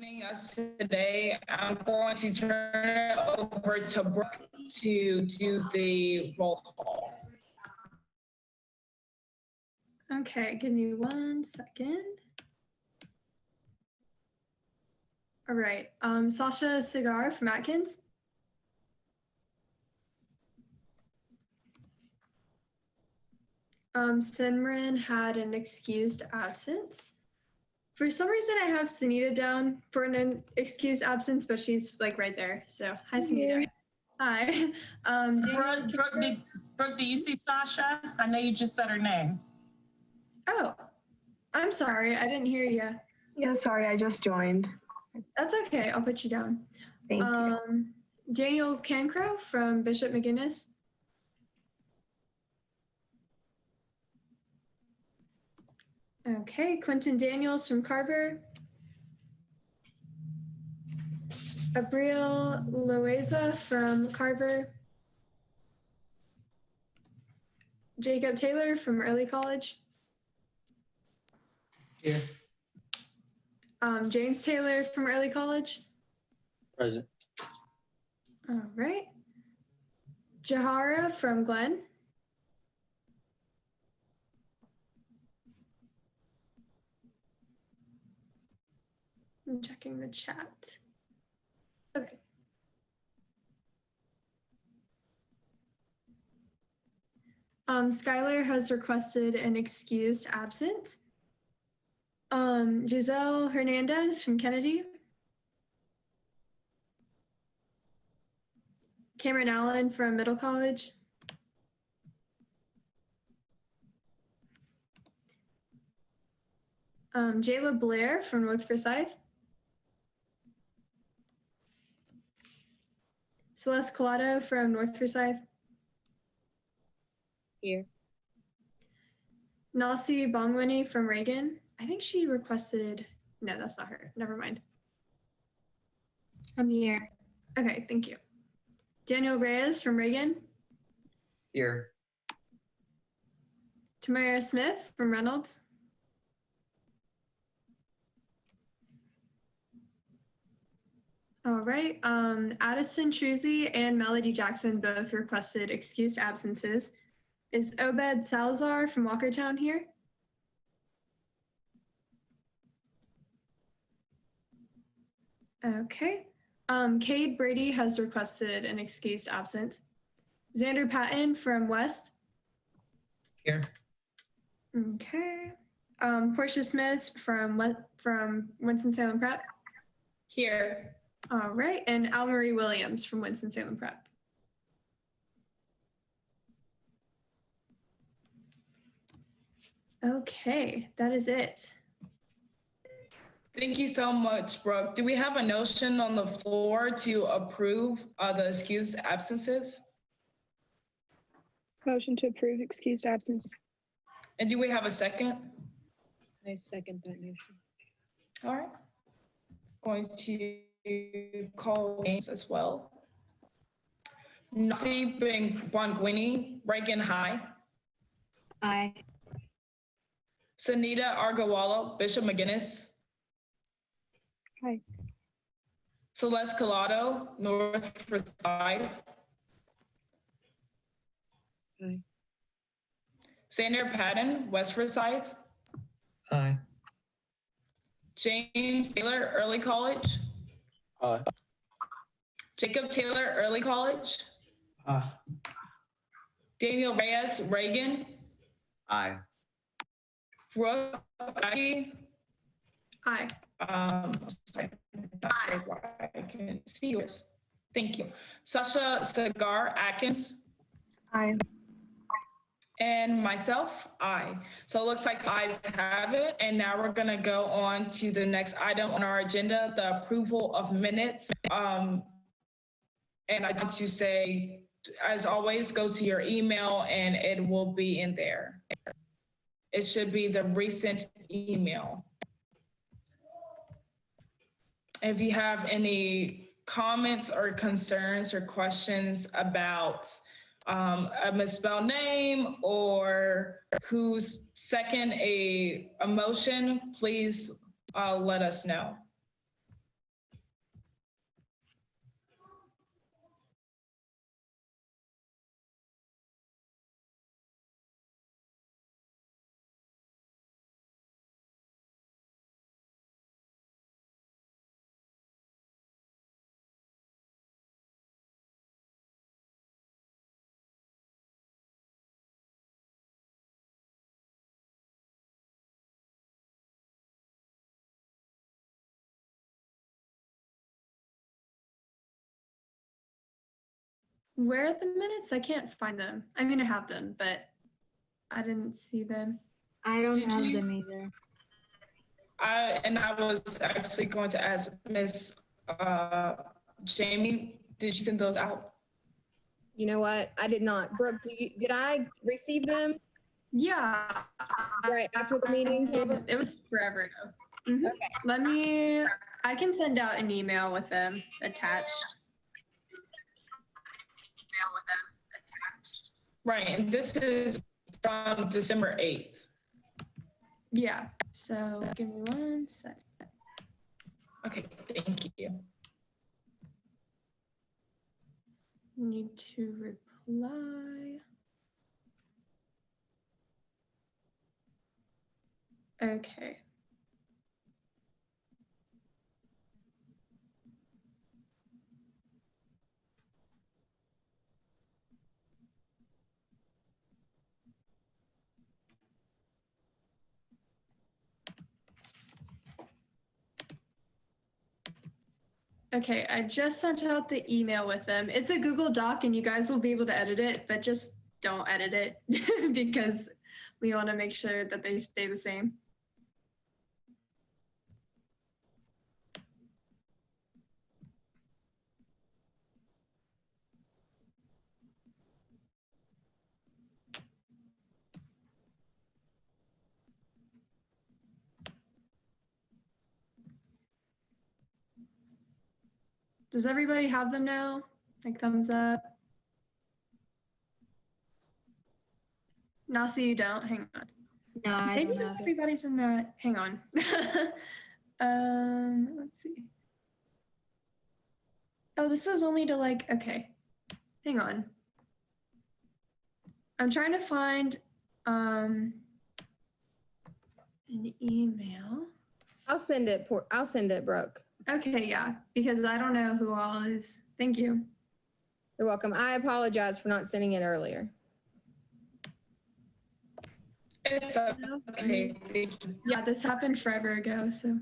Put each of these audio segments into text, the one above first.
Joining us today. I'm going to turn it over to Brooke to do the roll call. Okay, give me 1 second. All right, Sasha Cigar from Atkins. Simran had an excused absence. For some reason, I have Sunita down for an excused absence, but she's like right there. So hi, Sunita. Hi. Brooke, do you see Sasha? I know you just said her name. Oh, I'm sorry. I didn't hear you. Yeah, sorry, I just joined. That's okay. I'll put you down. Thank you. Daniel Cancrow from Bishop McGinnis. Okay, Quentin Daniels from Carver. Abril Loaiza from Carver. Jacob Taylor from Early College. Here. James Taylor from Early College. Present. All right. Jahara from Glenn. I'm checking the chat. Okay. Skylar has requested an excused absence. Giselle Hernandez from Kennedy. Cameron Allen from Middle College. Jayla Blair from North Forsyth. Celeste Collado from North Forsyth. Here. Nasi Bongwini from Reagan. I think she requested, no, that's not her. Never mind. I'm here. Okay, thank you. Daniel Reyes from Reagan. Here. Tamara Smith from Reynolds. All right, Addison Truzy and Melody Jackson both requested excused absences. Is Obed Salazar from Walkertown here? Okay. Cade Brady has requested an excused absence. Xander Patton from West. Here. Okay. Portia Smith from Winston-Salem Prep. Here. All right, and Almarie Williams from Winston-Salem Prep. Okay, that is it. Thank you so much, Brooke. Do we have a motion on the floor to approve the excused absences? Motion to approve excused absence. And do we have a second? I second that motion. All right. Going to call names as well. Nasi Bongwini, Reagan High. Aye. Sunita Argawala, Bishop McGinnis. Aye. Celeste Collado, North Forsyth. Aye. Xander Patton, West Forsyth. Aye. James Taylor, Early College. Aye. Jacob Taylor, Early College. Aye. Daniel Reyes, Reagan. Aye. Brooke Aki. Aye. Sorry, not sure why I can't see yours. Thank you. Sasha Cigar Atkins. Aye. And myself, aye. So it looks like the ayes have it. And now we're gonna go on to the next item on our agenda, the approval of minutes. And I want to say, as always, go to your email and it will be in there. It should be the recent email. If you have any comments or concerns or questions about a misspelled name or who's second a motion, please let us know. Where are the minutes? I can't find them. I mean, I have them, but I didn't see them. I don't Did have you- them either. I was actually going to ask Miss Jamie, did you send those out? You know what? I did not. Brooke, did I receive them Yeah. right after the meeting? It was forever ago. Mhm. Okay. I can send out an email with them attached. Right, and this is from December 8th. Yeah. So give me 1 second. Okay, thank you. Need to reply. Okay. Okay, I just sent out the email with them. It's a Google Doc and you guys will be able to edit it, but just don't edit it because we want to make sure that they stay the same. Does everybody have them now? Like thumbs up? Nasi, you don't? Hang on. No, I Maybe don't not have it. everybody's in that. Hang on. Let's see. Oh, this was only to like, okay. Hang on. I'm trying to find an email. I'll send it, Brooke. Okay, yeah, because I don't know who all is. Thank you. You're welcome. I apologize for not sending it earlier. It's okay, thank you. Yeah, this happened forever ago, so.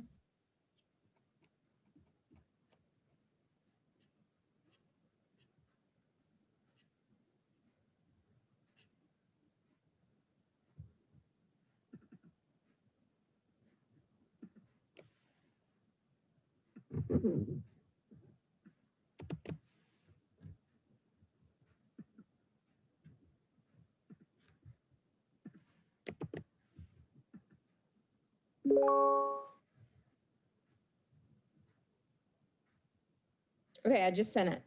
Okay, I just sent it.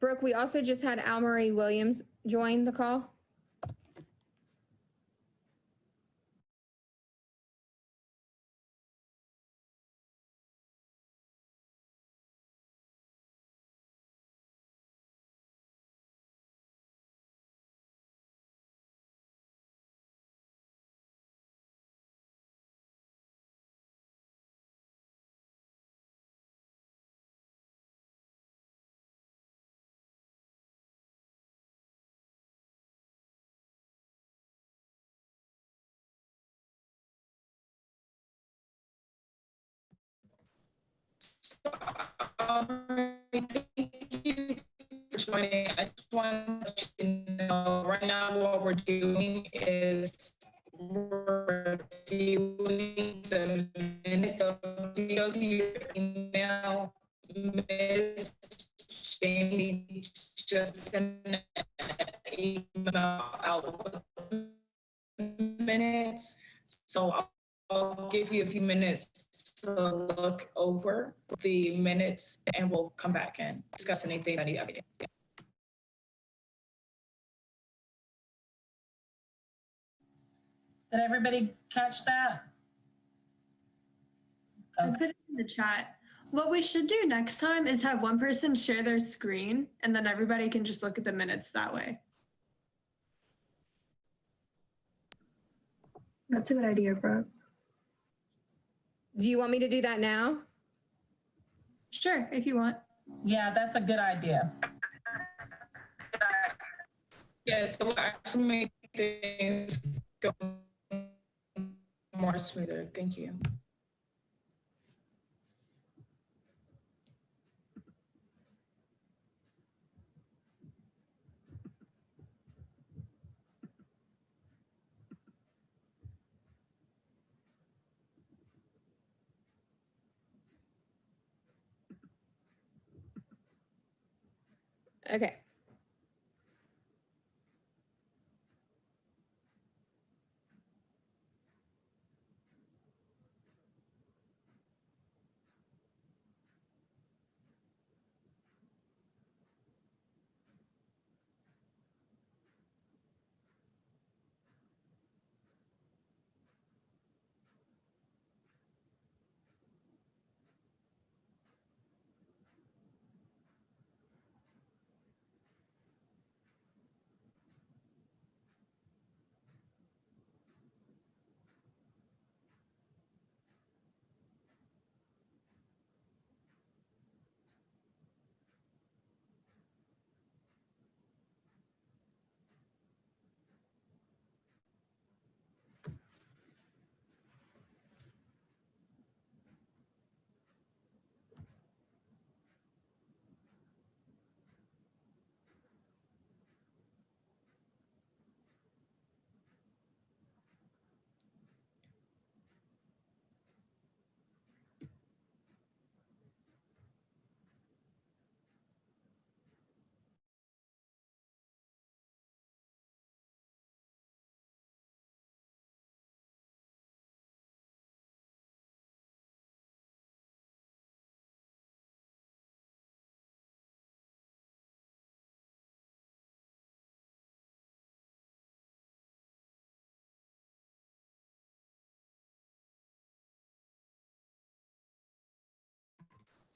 Brooke, we also just had Al Marie Williams join the call. Thank you for joining. I just want to let you know right now what we're doing is we're reviewing the minutes of videos to your email. Miss Jamie just sent an email out with minutes. So I'll give you a few minutes to look over the minutes and we'll come back and discuss anything that needs updated. Did everybody catch that? I put it in the chat. What we should do next time is have one person share their screen and then everybody can just look at the minutes that way. That's a good idea, bro. Do you want me to do that now? Sure, if you want. Yeah, that's a good idea. Yes, it will actually make things go more smoother. Thank you. Okay.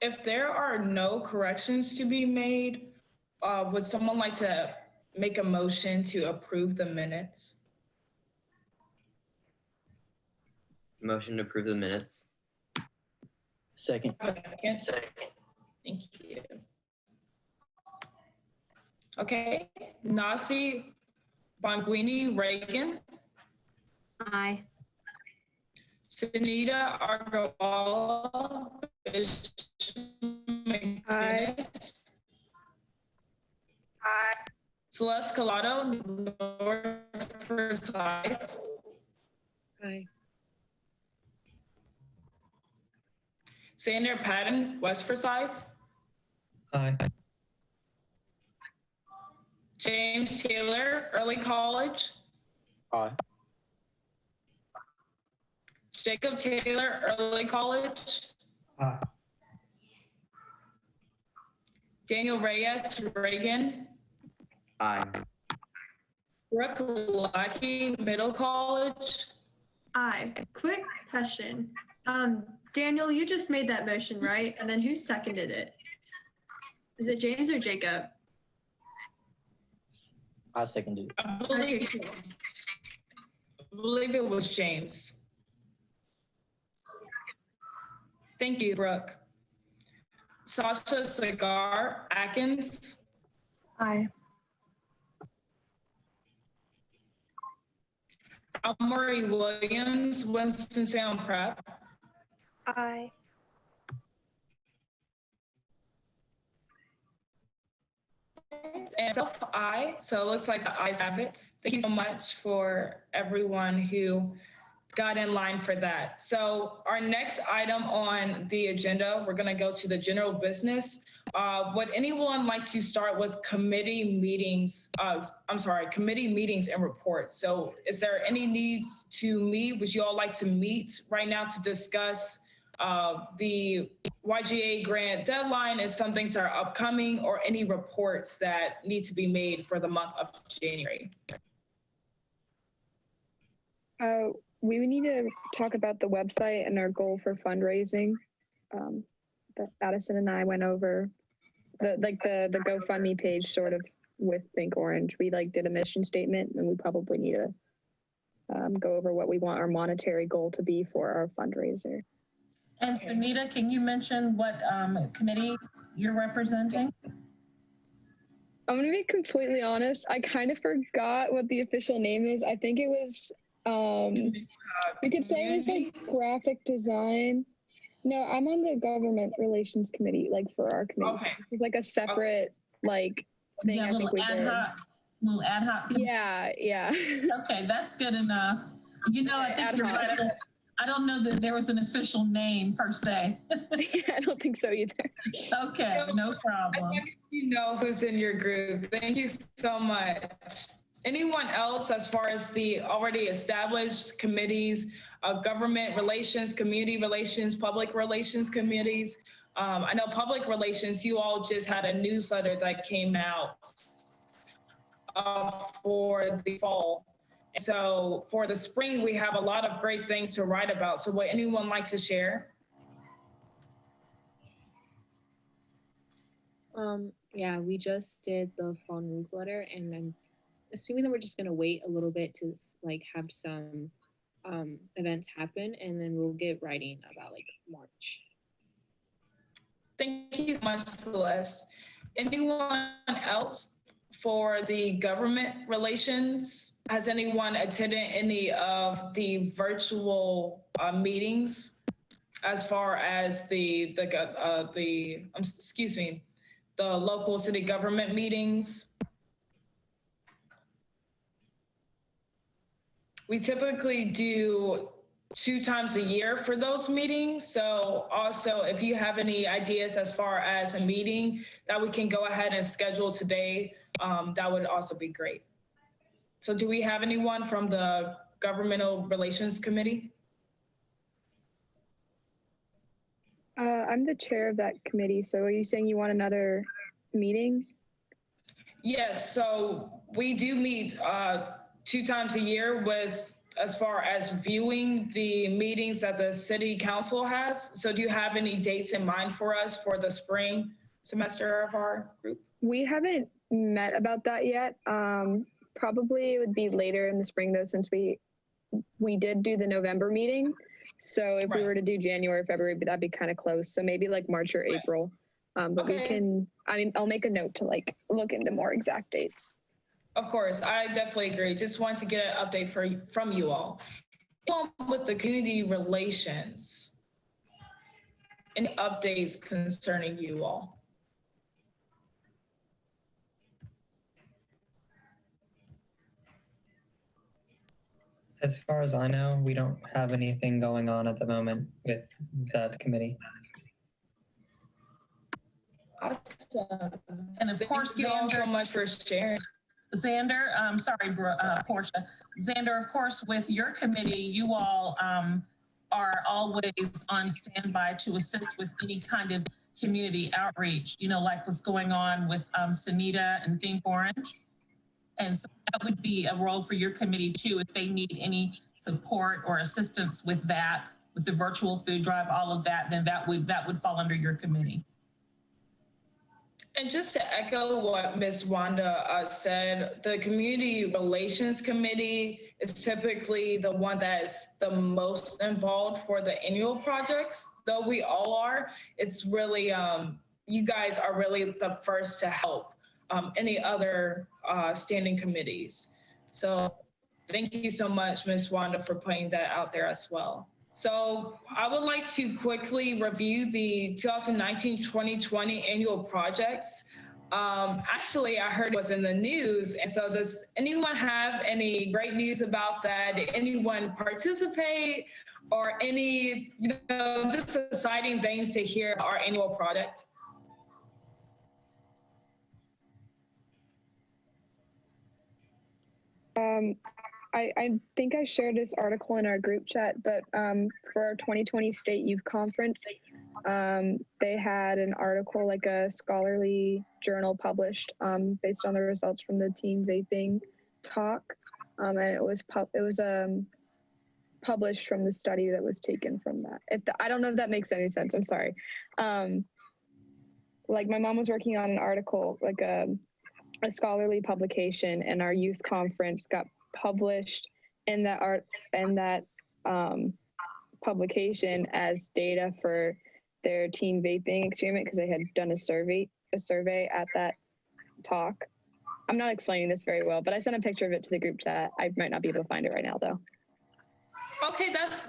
If there are no corrections to be made, would someone like to make a motion to approve the minutes? Motion to approve the minutes. Second. Second. Thank you. Okay, Nasi Bonguini Reagan, Aye. Sunita Agarwala, McGinnis. Aye. Celeste Collado, North Forsyth. Aye. Sander Patton, West Forsyth. Aye. James Taylor, Early College. Aye. Jacob Taylor, Early College. Aye. Daniel Reyes, Reagan. Aye. Brooke Lackey, Middle College. Aye. Quick question. Daniel, you just made that motion, right? And then who seconded it? Is it James or Jacob? I seconded it. I Okay, cool. believe it was James. Thank you, Brooke. Sasha Cigar Atkins. Aye. Amory Williams, Winston-Salem Prep. Aye. And self-I, so it looks like the ayes have it. Thank you so much for everyone who got in line for that. So our next item on the agenda, we're gonna go to the general business. Would anyone like to start with committee meetings? Committee meetings and reports. So is there any needs to meet? Would you all like to meet right now to discuss the YGA grant deadline and some things that are upcoming, or any reports that need to be made for the month of January? We would need to talk about the website and our goal for fundraising. That Addison and I went over the GoFundMe page sort of with Think Orange. We did a mission statement, and we probably need to go over what we want our monetary goal to be for our fundraiser. And Sunita, can you mention what committee you're representing? I'm gonna be completely honest. I kind of forgot what the official name is. I think it was, we could say it was like graphic design. No, I'm on the government relations committee, like for our committee. Okay. It was like a separate like thing. Yeah, I think we did. Little ad hoc. Yeah. Okay, that's good enough. You know, I think Ad you're hoc. right. I don't know that there was an official name per se. Yeah, I don't think so either. Okay, no problem. I think you know who's in your group. Thank you so much. Anyone else, as far as the already established committees, government relations, community relations, public relations committees? I know public relations, you all just had a newsletter that came out for the fall. So for the spring, we have a lot of great things to write about. So would anyone like to share? Yeah, we just did the fall newsletter, and I'm assuming that we're just gonna wait a little bit to like have some events happen, and then we'll get writing about like March. Thank you so much, Celeste. Anyone else for the government relations? Has anyone attended any of the virtual meetings as far as the local city government meetings? We typically do 2 times a year for those meetings. So also, if you have any ideas as far as a meeting that we can go ahead and schedule today, that would also be great. So do we have anyone from the Governmental Relations Committee? I'm the chair of that committee. So are you saying you want another meeting? Yes, so we do meet 2 times a year with, as far as viewing the meetings that the city council has. So do you have any dates in mind for us for the spring semester of our group? We haven't met about that yet. Probably it would be later in the spring though, since we did do the November meeting. So if we were to do January, February, that'd be kind of close. So maybe like March or April. But we can, I'll make a note to like look into more exact dates. Of course, I definitely agree. Just want to get an update from you all. With the community relations, any updates concerning you all? As far as I know, we don't have anything going on at the moment with that committee. Awesome. And of course, thank you all Xander, so much for sharing. Xander, Portia. Xander, of course, with your committee, you all are always on standby to assist with any kind of community outreach, you know, like what's going on with Sunita and Think Orange. And so that would be a role for your committee too, if they need any support or assistance with that, with the virtual food drive, all of that, then that would fall under your committee. And just to echo what Ms. Wanda said, the Community Relations Committee is typically the one that is the most involved for the annual projects. Though we all are, it's really, you guys are really the first to help any other standing committees. So thank you so much, Ms. Wanda, for putting that out there as well. So I would like to quickly review the 2019-2020 annual projects. Actually, I heard it was in the news. And so does anyone have any great news about that? Did anyone participate or any, just exciting things to hear about our annual project? I think I shared this article in our group chat, but for our 2020 State Youth Conference, they had an article, like a scholarly journal published based on the results from the teen vaping talk, and it was published from the study that was taken from that. I don't know if that makes any sense. I'm sorry. Like my mom was working on an article, like a scholarly publication, and our youth conference got published in that publication as data for their teen vaping experiment because they had done a survey at that talk. I'm not explaining this very well, but I sent a picture of it to the group chat. I might not be able to find it right now though. Okay, that's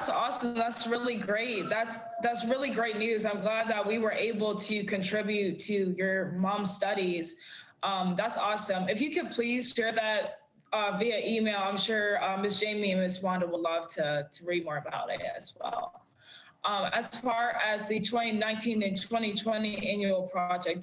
awesome. That's really great. That's really great news. I'm glad that we were able to contribute to your mom's studies. That's awesome. If you could please share that via email, I'm sure Ms. Jamie and Ms. Wanda would love to read more about it as well. As far as the 2019 and 2020 annual project,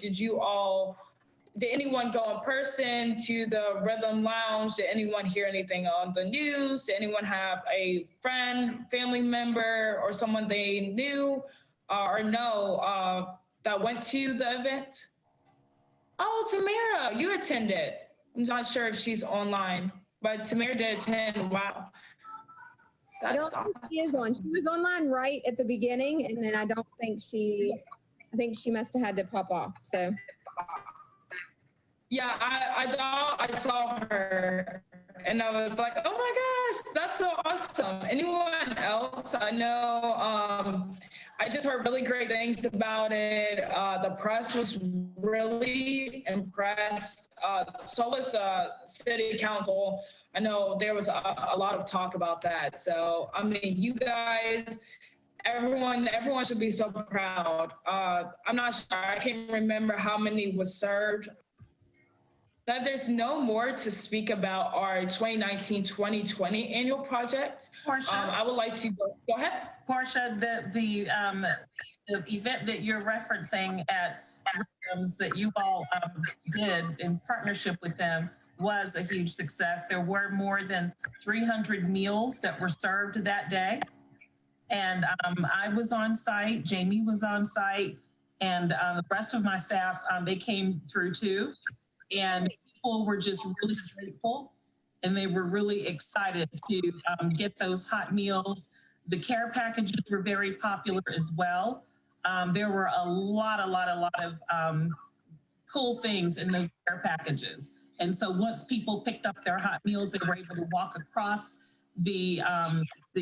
did anyone go in person to the Rhythm Lounge? Did anyone hear anything on the news? Did anyone have a friend, family member, or someone they knew or know that went to the event? Oh, Tamara, you attended. I'm not sure if she's online, but Tamara did attend. Wow. I don't think she is on. She was online right at the beginning, and then I think she must have had to pop off. So. Yeah, I saw her and I was like, oh my gosh, that's so awesome. Anyone else? I know I just heard really great things about it. The press was really impressed. So was City Council. I know there was a lot of talk about that. So, I mean, you guys, everyone should be so proud. I'm not sure, I can't remember how many was served. That there's no more to speak about our 2019-2020 annual project. Portia, I would like to go ahead. Portia, the event that you're referencing at Rhythms that you all did in partnership with them was a huge success. There were more than 300 meals that were served that day. And I was on site, Jamie was on site, and the rest of my staff, they came through too. And people were just really grateful, and they were really excited to get those hot meals. The care packages were very popular as well. There were a lot of cool things in those care packages. And so once people picked up their hot meals, they were able to walk across the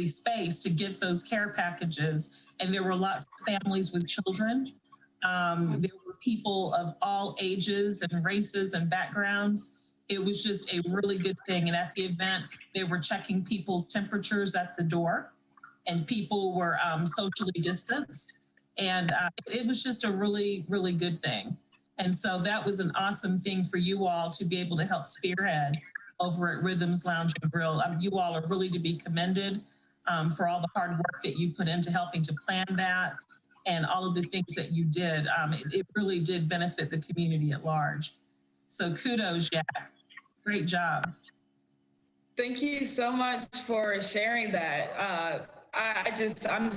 space to get those care packages. And there were lots of families with children. There were people of all ages and races and backgrounds. It was just a really good thing. And at the event, they were checking people's temperatures at the door, and people were socially distanced. And it was just a really, really good thing. And so that was an awesome thing for you all to be able to help spearhead over at Rhythms Lounge and Grill. You all are really to be commended for all the hard work that you put into helping to plan that. And all of the things that you did, it really did benefit the community at large. So kudos, Jack. Great job. Thank you so much for sharing that. I'm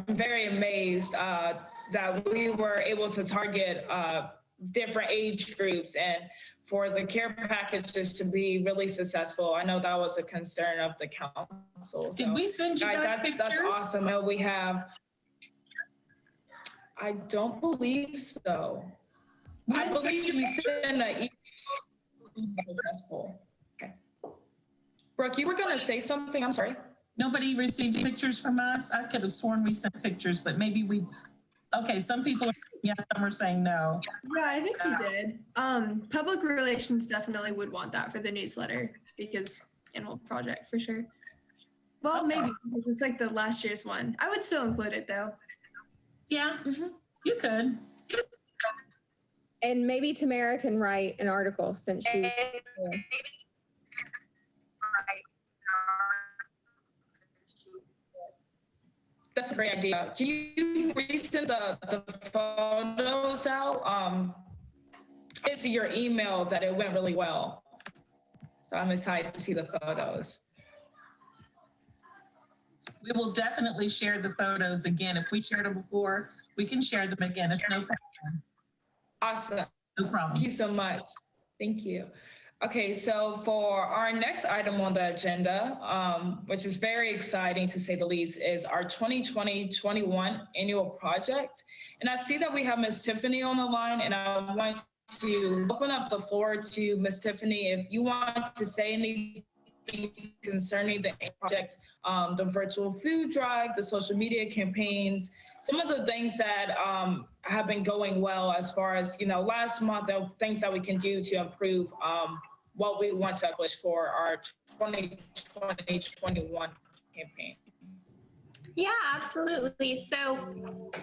very amazed that we were able to target different age groups and for the care packages to be really successful. I know that was a concern of the council. Did we send you guys pictures? That's awesome. I know we have. I don't believe so. I believe you sent an email successful. Okay. Brooke, you were going to say something. I'm sorry. Nobody received pictures from us. I could have sworn we sent pictures, but maybe we. Okay, some people are saying yes, some are saying no. Yeah, I think we did. Public relations definitely would want that for the newsletter because annual project for sure. Well, maybe because it's like the last year's one. I would still include it though. Yeah, you could. And maybe Tamara can write an article since she. That's a great idea. Can you resend the photos out? It's your email that it went really well. So I'm excited to see the photos. We will definitely share the photos again. If we shared them before, we can share them again. It's no problem. Awesome. No problem. Thank you so much. Thank you. Okay, so for our next item on the agenda, which is very exciting to say the least, is our 2020-21 annual project. And I see that we have Ms. Tiffany on the line, and I want to open up the floor to Ms. Tiffany. If you want to say anything concerning the project, the virtual food drive, the social media campaigns, some of the things that have been going well as far as, last month, there were things that we can do to improve what we want to accomplish for our 2020-21 campaign. Yeah, absolutely. So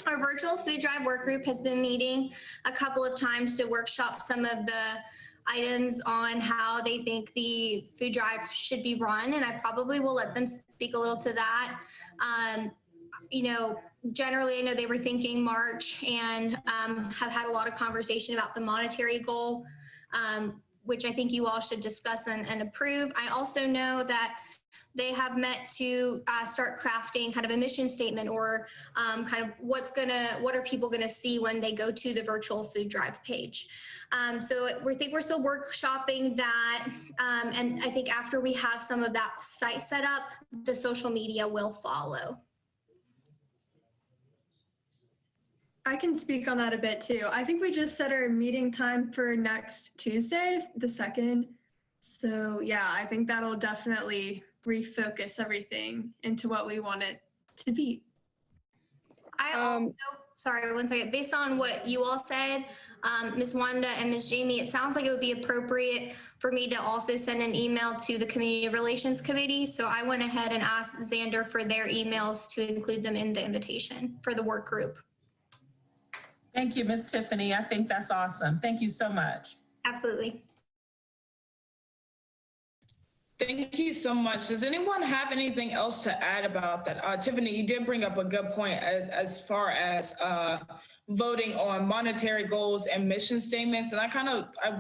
our virtual food drive work group has been meeting a couple of times to workshop some of the items on how they think the food drive should be run. And I probably will let them speak a little to that. Generally, I know they were thinking March and have had a lot of conversation about the monetary goal, which I think you all should discuss and approve. I also know that they have met to start crafting kind of a mission statement or kind of what are people gonna see when they go to the virtual food drive page. So we're still workshopping that. And I think after we have some of that site set up, the social media will follow. I can speak on that a bit too. I think we just set our meeting time for next Tuesday, the 2nd. So yeah, I think that'll definitely refocus everything into what we want it to be. I also, sorry, one second. Based on what you all said, Ms. Wanda and Ms. Jamie, it sounds like it would be appropriate for me to also send an email to the Community Relations Committee. So I went ahead and asked Xander for their emails to include them in the invitation for the work group. Thank you, Ms. Tiffany. I think that's awesome. Thank you so much. Absolutely. Thank you so much. Does anyone have anything else to add about that? Tiffany, you did bring up a good point as far as voting on monetary goals and mission statements. And I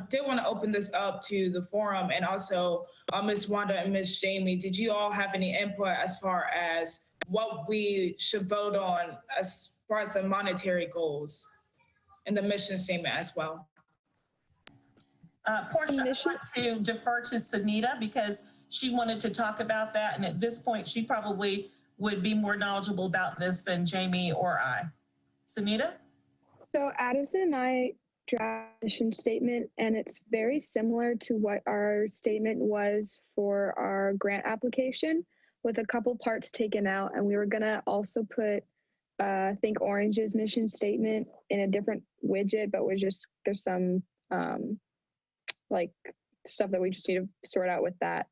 did want to open this up to the forum, and also Ms. Wanda and Ms. Jamie. Did you all have any input as far as what we should vote on as far as the monetary goals and the mission statement as well? Portia, I want to defer to Sunita because she wanted to talk about that. And at this point, she probably would be more knowledgeable about this than Jamie or I. Sunita? So Addison and I draft a mission statement, and it's very similar to what our statement was for our grant application, with a couple parts taken out. And we were gonna also put, I think, Orange's mission statement in a different widget, but there's some like stuff that we just need to sort out with that.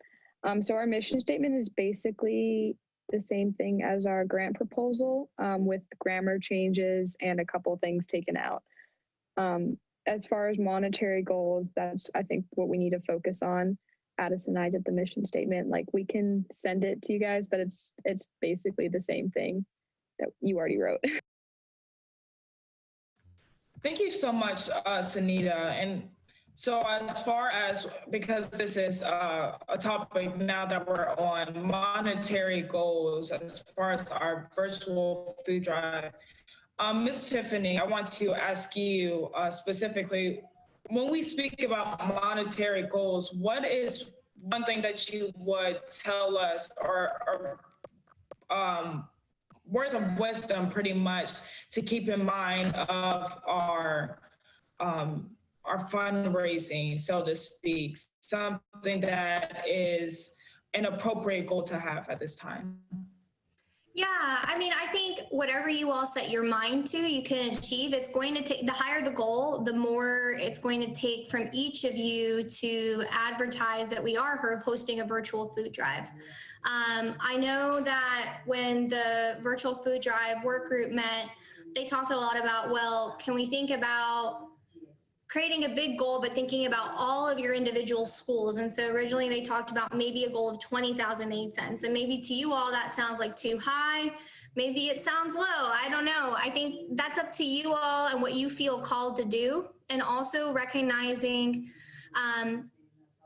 So our mission statement is basically the same thing as our grant proposal, with grammar changes and a couple things taken out. As far as monetary goals, that's, I think, what we need to focus on. Addison and I did the mission statement. Like, we can send it to you guys, but it's basically the same thing that you already wrote. Thank you so much, Sunita. And so as far as, because this is a topic now that we're on, monetary goals as far as our virtual food drive, Ms. Tiffany, I want to ask you specifically, when we speak about monetary goals, what is one thing that you would tell us, or words of wisdom pretty much to keep in mind of our fundraising, so to speak, something that is an appropriate goal to have at this time? Yeah, I mean, I think whatever you all set your mind to, you can achieve. It's going to take, the higher the goal, the more it's going to take from each of you to advertise that we are hosting a virtual food drive. I know that when the virtual food drive work group met, they talked a lot about, well, can we think about creating a big goal, but thinking about all of your individual schools. And so originally they talked about maybe a goal of 20,000 made sense. And maybe to you all, that sounds like too high. Maybe it sounds low. I don't know. I think that's up to you all and what you feel called to do. And also recognizing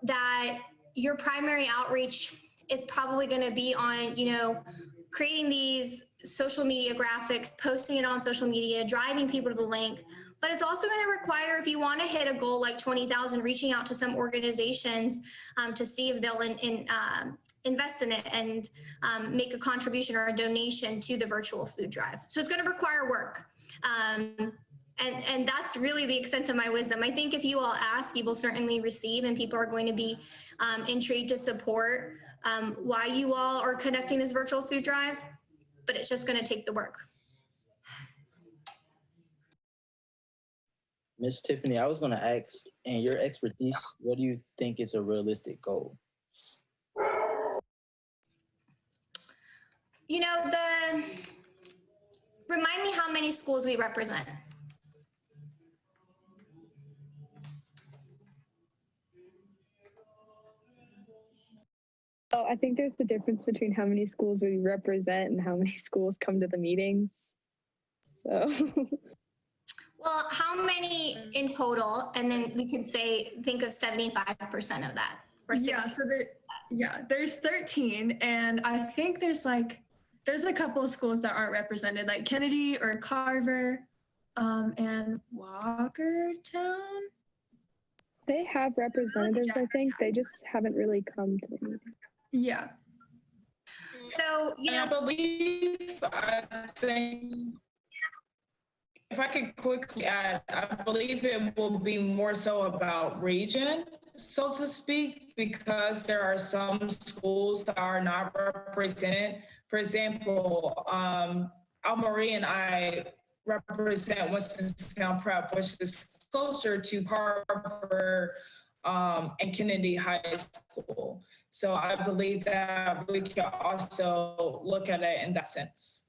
that your primary outreach is probably going to be on, creating these social media graphics, posting it on social media, driving people to the link. But it's also going to require, if you want to hit a goal like 20,000, reaching out to some organizations to see if they'll invest in it and make a contribution or a donation to the virtual food drive. So it's going to require work. And that's really the extent of my wisdom. I think if you all ask, you will certainly receive, and people are going to be intrigued to support why you all are conducting this virtual food drive, but it's just going to take the work. Miss Tiffany, I was going to ask, in your expertise, what do you think is a realistic goal? You know, remind me how many schools we represent. Oh, I think there's the difference between how many schools we represent and how many schools come to the meetings. So. Well, how many in total? And then we could say, think of 75% of that, or 60. Yeah, so there's 13, and I think there's a couple of schools that aren't represented, like Kennedy or Carver, and Walkertown. They have representatives, I think. They just haven't really come to the meeting. Yeah. So, you know, I think, if I could quickly add, I believe it will be more so about region, so to speak, because there are some schools that are not represented. For example, Almarie and I represent Winston-Salem Prep, which is closer to Carver and Kennedy High School. So I believe that we can also look at it in that sense.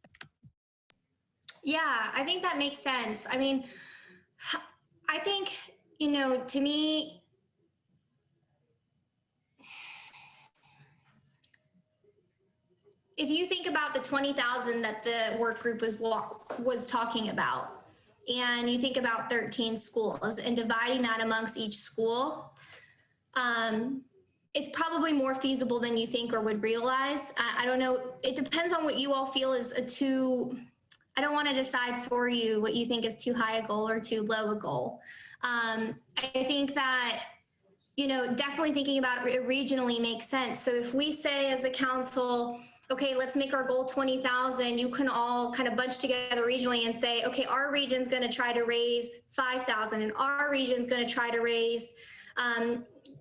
yeah, I think that makes sense. I mean, I think, you know, to me, if you think about the 20,000 that the work group was talking about, and you think about 13 schools and dividing that amongst each school, it's probably more feasible than you think or would realize. I don't know. It depends on what you all feel is I don't want to decide for you what you think is too high a goal or too low a goal. I think that, you know, definitely thinking about it regionally makes sense. So if we say as a council, okay, let's make our goal 20,000, you can all kind of bunch together regionally and say, okay, our region's going to try to raise 5,000 and our region's going to try to raise,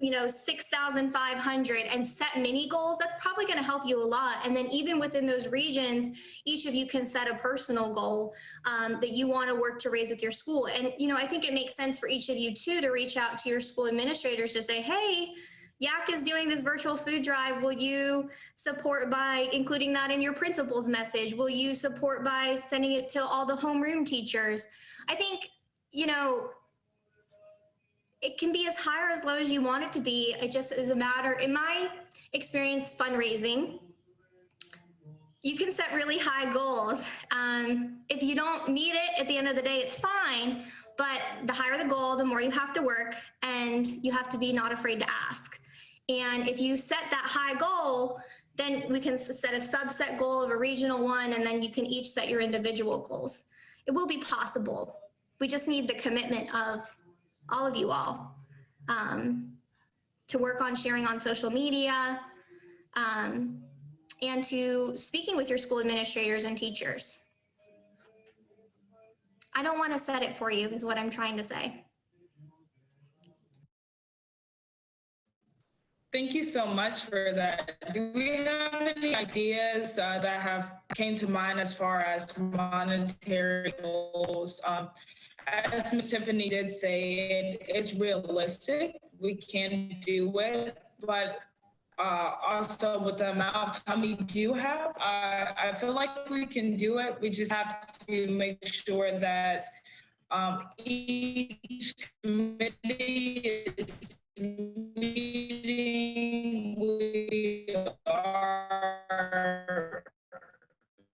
you know, 6,500, and set mini goals. That's probably going to help you a lot. And then even within those regions, each of you can set a personal goal that you want to work to raise with your school. And, you know, I think it makes sense for each of you too to reach out to your school administrators to say, hey, YAC is doing this virtual food drive. Will you support by including that in your principal's message? Will you support by sending it to all the homeroom teachers? I think, you know, it can be as high or as low as you want it to be. It just is a matter, in my experience fundraising, you can set really high goals. If you don't meet it at the end of the day, it's fine. But the higher the goal, the more you have to work, and you have to be not afraid to ask. And if you set that high goal, then we can set a subset goal of a regional one, and then you can each set your individual goals. It will be possible. We just need the commitment of all of you all to work on sharing on social media and to speaking with your school administrators and teachers. I don't want to set it for you is what I'm trying to say. Thank you so much for that. Do we have any ideas that have came to mind as far as monetary goals? As Ms. Tiffany did say, it's realistic. We can do it, but also with the amount of time we do have, I feel like we can do it. We just have to make sure that each committee is meeting. We are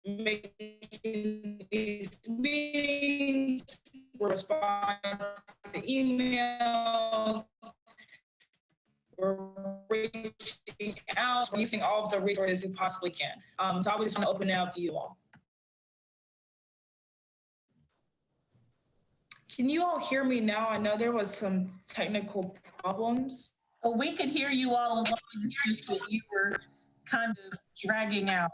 making these meetings, responding to emails, we're reaching out, we're using all of the resources we possibly can. So I just want to open it up to you all. Can you all hear me now? I know there was some technical problems. Oh, we could hear you all along. It's just that you were kind of dragging out.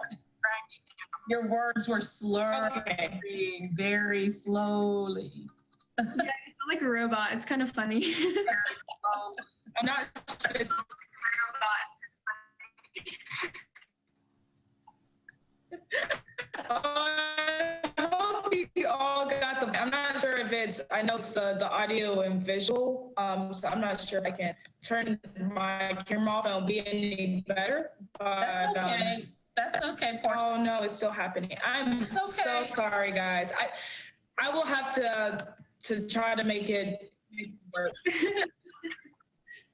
Your words were slurring very slowly. Yeah, you sound like a robot. It's kind of funny. I'm not sure it's I hope you all got the I'm not sure if it's, I know it's the audio and visual, so I'm not sure if I can turn my camera off and it'll be any better. But, That's okay. That's okay, Portia. Oh no, it's still happening. I'm so sorry, guys. I will have to try to make it work.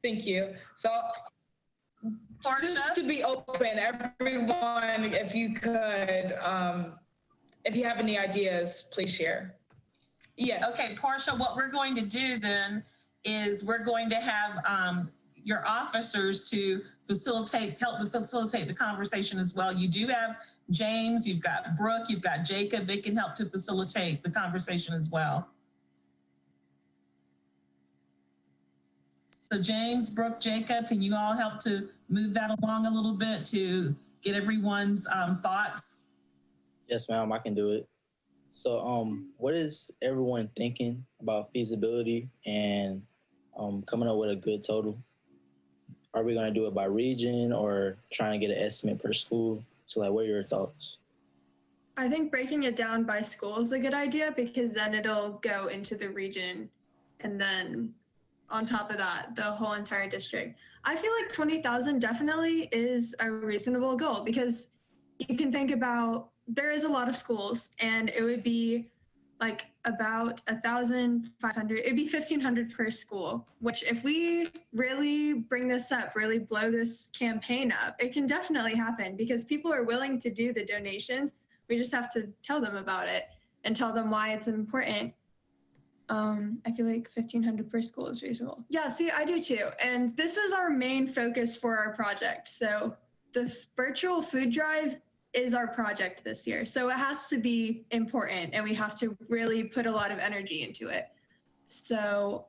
Thank you. So just to be open, everyone, if you could, if you have any ideas, please share. Yes. Okay, Portia, what we're going to do then is we're going to have your officers to help facilitate the conversation as well. You do have James, you've got Brooke, you've got Jacob. They can help to facilitate the conversation as well. So James, Brooke, Jacob, can you all help to move that along a little bit to get everyone's thoughts? Yes, ma'am, I can do it. So what is everyone thinking about feasibility and coming up with a good total? Are we going to do it by region or trying to get an estimate per school? So like, what are your thoughts? I think breaking it down by school is a good idea because then it'll go into the region and then on top of that, the whole entire district. I feel like 20,000 definitely is a reasonable goal because you can think about, there is a lot of schools and it would be like about 1,500, it'd be 1,500 per school, which if we really bring this up, really blow this campaign up, it can definitely happen because people are willing to do the donations. We just have to tell them about it and tell them why it's important. I feel like 1,500 per school is reasonable. Yeah, see, I do too. And this is our main focus for our project. So the virtual food drive is our project this year. So it has to be important and we have to really put a lot of energy into it. So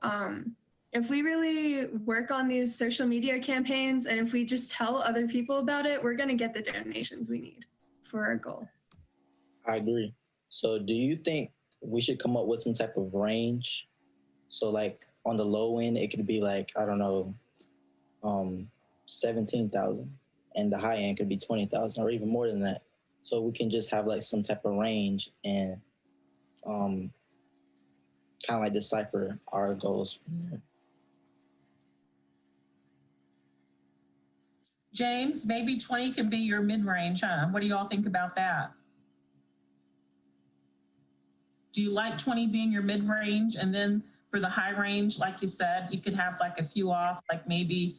if we really work on these social media campaigns and if we just tell other people about it, we're gonna get the donations we need for our goal. I agree. So do you think we should come up with some type of range? So like on the low end, it could be like, I don't know, 17,000. And the high end could be 20,000 or even more than that. So we can just have like some type of range and kind of like decipher our goals from there. James, maybe 20 can be your mid-range, huh? What do you all think about that? Do you like 20 being your mid-range? And then for the high range, like you said, you could have like a few off, like maybe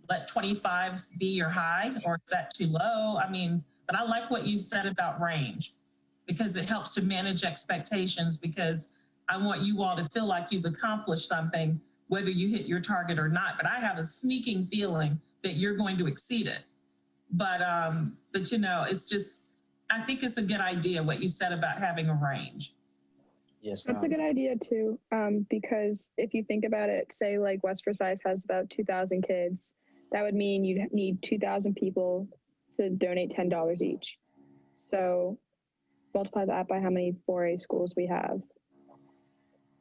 let 25 be your high, or is that too low? I mean, but I like what you said about range because it helps to manage expectations because I want you all to feel like you've accomplished something, whether you hit your target or not. But I have a sneaking feeling that you're going to exceed it. But you know, it's just, I think it's a good idea what you said about having a range. Yes, that's a good idea too. Because if you think about it, say like West Forsyth has about 2,000 kids. That would mean you'd need 2,000 people to donate $10 each. So multiply that by how many 4A schools we have.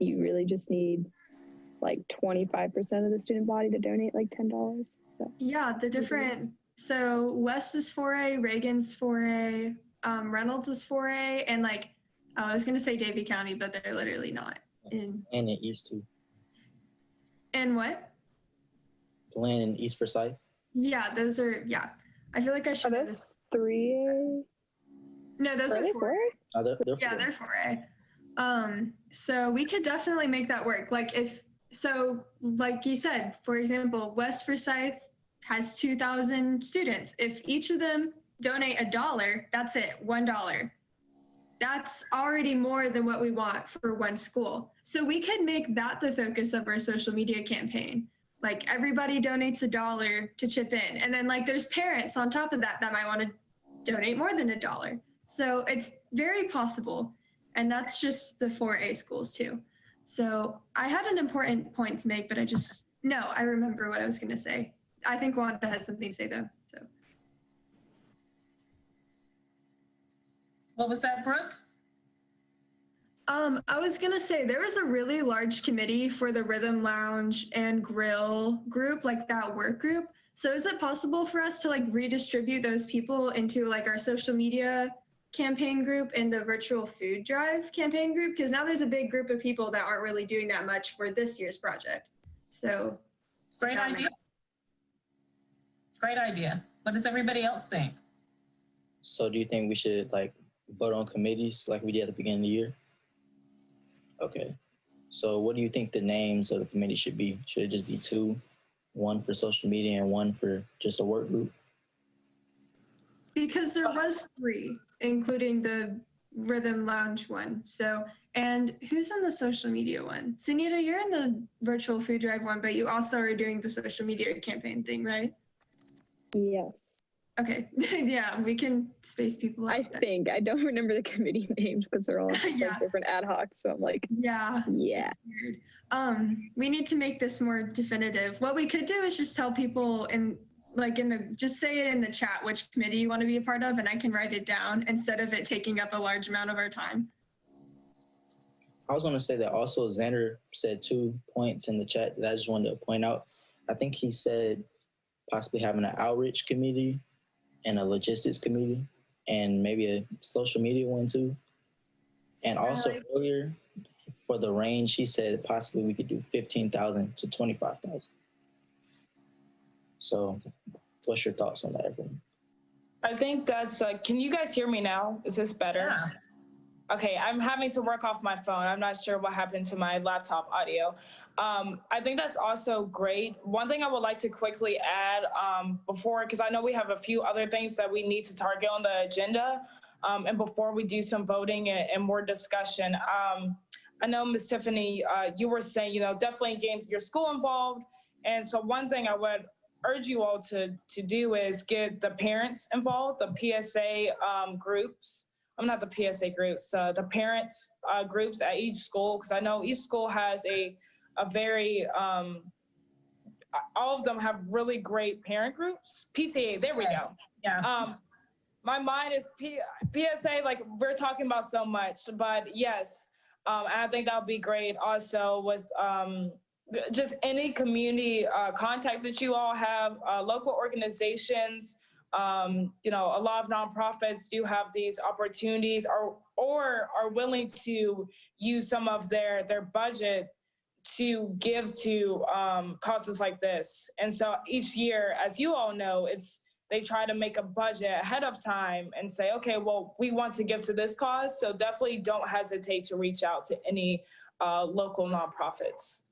You really just need like 25% of the student body to donate like $10. So. Yeah, the different, so West is 4A, Reagan's 4A, Reynolds is 4A, and like, I was gonna say Davie County, but they're literally not. And in East too. And what? Glen and East Forsyth. Yeah, those are, yeah. I feel like I should. Are those 3A? No, those are 4A. Oh, they're 4A. Yeah, they're 4A. So we could definitely make that work. Like if, so like you said, for example, West Forsyth has 2,000 students. If each of them donate $1, that's it, $1. That's already more than what we want for one school. So we could make that the focus of our social media campaign. Like everybody donates $1 to chip in. And then like there's parents on top of that that might want to donate more than $1. So it's very possible. And that's just the 4A schools too. So I had an important point to make, but I remember what I was gonna say. I think Wanda has something to say though, so. What was that, Brooke? I was gonna say there was a really large committee for the Rhythm Lounge and Grill group, like that work group. So is it possible for us to like redistribute those people into like our social media campaign group and the virtual food drive campaign group, because now there's a big group of people that aren't really doing that much for this year's project. So Great idea. Great idea. What does everybody else think? So do you think we should like vote on committees like we did at the beginning of the year? Okay. So what do you think the names of the committee should be? Should it just be two? One for social media and one for just a work group? because there was 3, including the Rhythm Lounge one. So, and who's in the social media one? Sunita, you're in the virtual food drive one, but you also are doing the social media campaign thing, right? Yes. Okay. Yeah, we can space people out. I think. I don't remember the committee names because they're all Yeah. like different ad hoc. So I'm like, Yeah. yeah. It's weird. We need to make this more definitive. What we could do is just tell people just say it in the chat which committee you want to be a part of, and I can write it down instead of it taking up a large amount of our time. I was going to say that also Xander said 2 points in the chat that I just wanted to point out. I think he said possibly having an outreach committee and a logistics committee and maybe a social media one too. And also earlier for the range, he said possibly we could do 15,000 to 25,000. So what's your thoughts on that, everyone? I think that's, can you guys hear me now? Is this better? Yeah. Okay, I'm having to work off my phone. I'm not sure what happened to my laptop audio. I think that's also great. One thing I would like to quickly add because I know we have a few other things that we need to target on the agenda. And before we do some voting and more discussion, I know, Ms. Tiffany, you were saying, definitely getting your school involved. And so one thing I would urge you all to do is get the parents involved, the PSA groups. Not the PSA groups, the parent groups at each school, because I know each school has a very, all of them have really great parent groups. PTA, there we go. Yeah. My mind is PSA, like we're talking about so much, but yes, and I think that would be great also with just any community contact that you all have, local organizations. A lot of nonprofits do have these opportunities or are willing to use some of their budget to give to causes like this. And so each year, as you all know, they try to make a budget ahead of time and say, okay, well, we want to give to this cause. So definitely don't hesitate to reach out to any local nonprofits.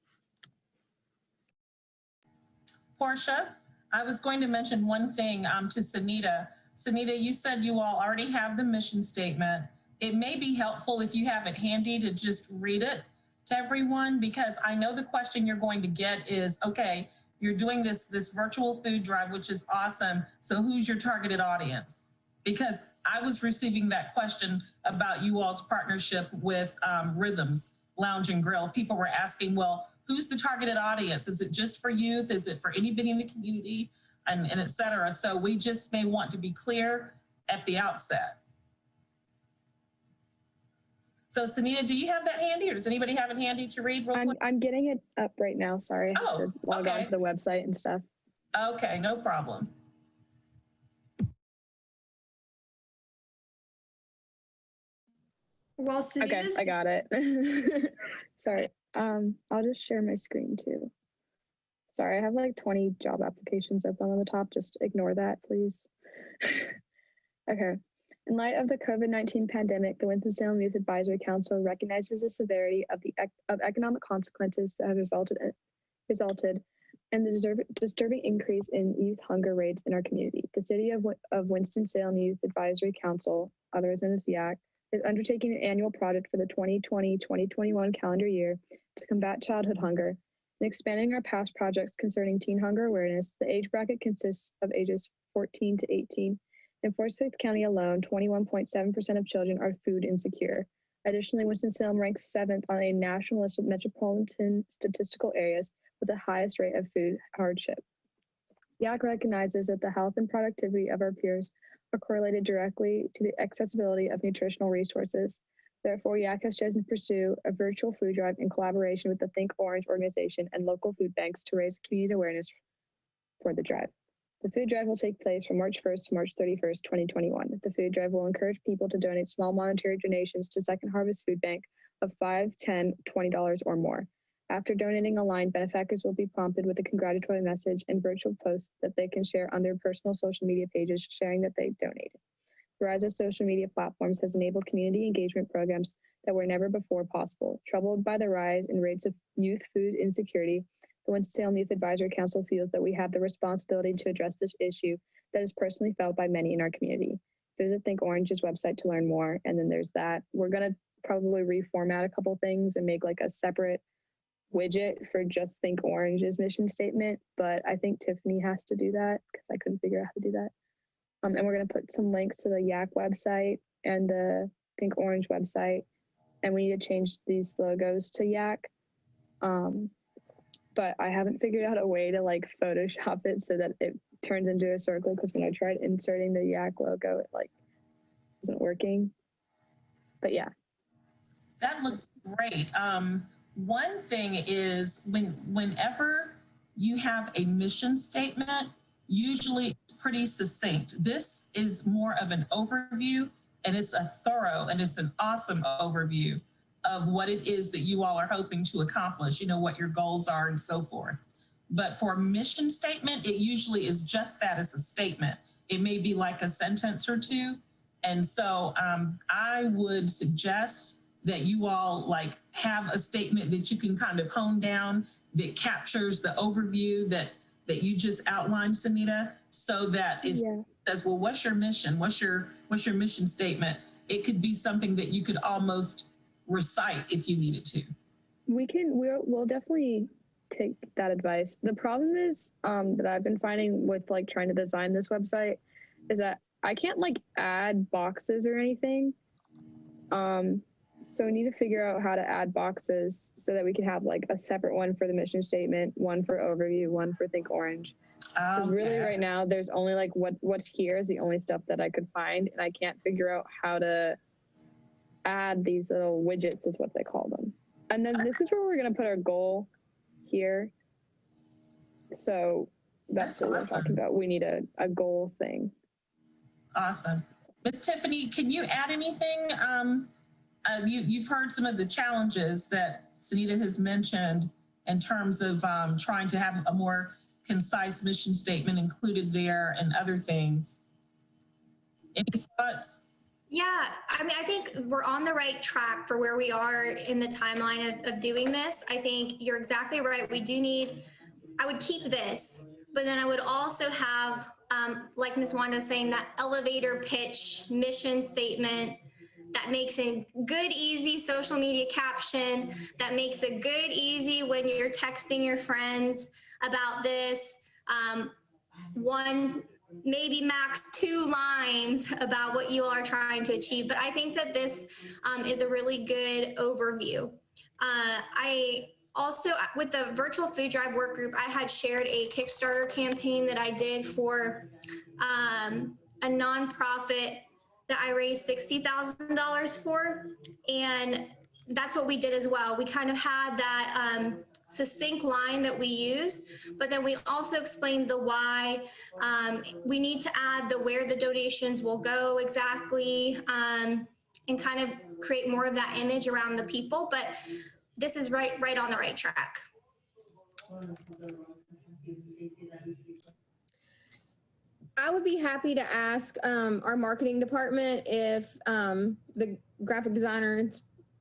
Portia, I was going to mention one thing to Sunita. Sunita, you said you all already have the mission statement. It may be helpful if you have it handy to just read it to everyone, because I know the question you're going to get is, okay, you're doing this virtual food drive, which is awesome. So who's your targeted audience? Because I was receiving that question about you all's partnership with Rhythms Lounge and Grill. People were asking, well, who's the targeted audience? Is it just for youth? Is it for anybody in the community? And et cetera. So we just may want to be clear at the outset. So Sunita, do you have that handy, or does anybody have it handy to read real quick? I'm getting it up right now. Sorry, I have to log on to the website and stuff. Okay, no problem. Well, okay, I got it. Sorry. I'll just share my screen too. Sorry, I have like 20 job applications open on the top. Just ignore that, please. Okay. In light of the COVID-19 pandemic, the Winston-Salem Youth Advisory Council recognizes the severity of economic consequences that have resulted in the disturbing increase in youth hunger rates in our community. The City of Winston-Salem Youth Advisory Council, otherwise known as YAC, is undertaking an annual project for the 2020-2021 calendar year to combat childhood hunger. In expanding our past projects concerning teen hunger awareness, the age bracket consists of ages 14 to 18. In Forsyth County alone, 21.7% of children are food insecure. Additionally, Winston-Salem ranks 7th on a national list of metropolitan statistical areas with the highest rate of food hardship. YAC recognizes that the health and productivity of our peers are correlated directly to the accessibility of nutritional resources. Therefore, YAC has chosen to pursue a virtual food drive in collaboration with the Think Orange organization and local food banks to raise community awareness for the drive. The food drive will take place from March 1st to March 31st, 2021. The food drive will encourage people to donate small monetary donations to Second Harvest Food Bank of $5, $10, $20 or more. After donating online, benefactors will be prompted with a congratulatory message and virtual posts that they can share on their personal social media pages sharing that they donated. The rise of social media platforms has enabled community engagement programs that were never before possible. Troubled by the rise in rates of youth food insecurity, the Winston-Salem Youth Advisory Council feels that we have the responsibility to address this issue that is personally felt by many in our community. Visit Think Orange's website to learn more, and then there's that. We're gonna probably reformat a couple things and make like a separate widget for just Think Orange's mission statement, but I think Tiffany has to do that because I couldn't figure out how to do that. And we're gonna put some links to the YAC website and the Think Orange website, and we need to change these logos to YAC. But I haven't figured out a way to like Photoshop it so that it turns into a circle, because when I tried inserting the YAC logo, it like wasn't working. But yeah. That looks great. One thing is whenever you have a mission statement, usually it's pretty succinct. This is more of an overview, and it's a thorough and it's an awesome overview of what it is that you all are hoping to accomplish, you know, what your goals are and so forth. But for a mission statement, it usually is just that, as a statement. It may be like a sentence or two. And so I would suggest that you all like have a statement that you can kind of hone down that captures the overview that you just outlined, Sunita, so that it says, well, what's your mission? What's your mission statement? It could be something that you could almost recite if you needed to. We'll definitely take that advice. The problem is that I've been finding with like trying to design this website is that I can't like add boxes or anything. So we need to figure out how to add boxes so that we can have like a separate one for the mission statement, one for overview, one for Think Orange. Really right now, there's only like what's here is the only stuff that I could find, and I can't figure out how to add these little widgets is what they call them. And then this is where we're gonna put our goal here. So that's what we're talking about. We need a goal thing. Awesome. Miss Tiffany, can you add anything? You've heard some of the challenges that Sunita has mentioned in terms of trying to have a more concise mission statement included there and other things. Any thoughts? Yeah, I mean, I think we're on the right track for where we are in the timeline of doing this. I think you're exactly right. We do need, I would keep this, but then I would also have, like Ms. Wanda's saying, that elevator pitch mission statement that makes a good, easy social media caption, that makes a good, easy when you're texting your friends about this. One, maybe max 2 lines about what you all are trying to achieve. But I think that this is a really good overview. I also, with the virtual food drive work group, I had shared a Kickstarter campaign that I did for a nonprofit that I raised $60,000 for. And that's what we did as well. We kind of had that succinct line that we use, but then we also explained the why. We need to add the where the donations will go exactly, and kind of create more of that image around the people. But this is right on the right track. I would be happy to ask our marketing department if the graphic designer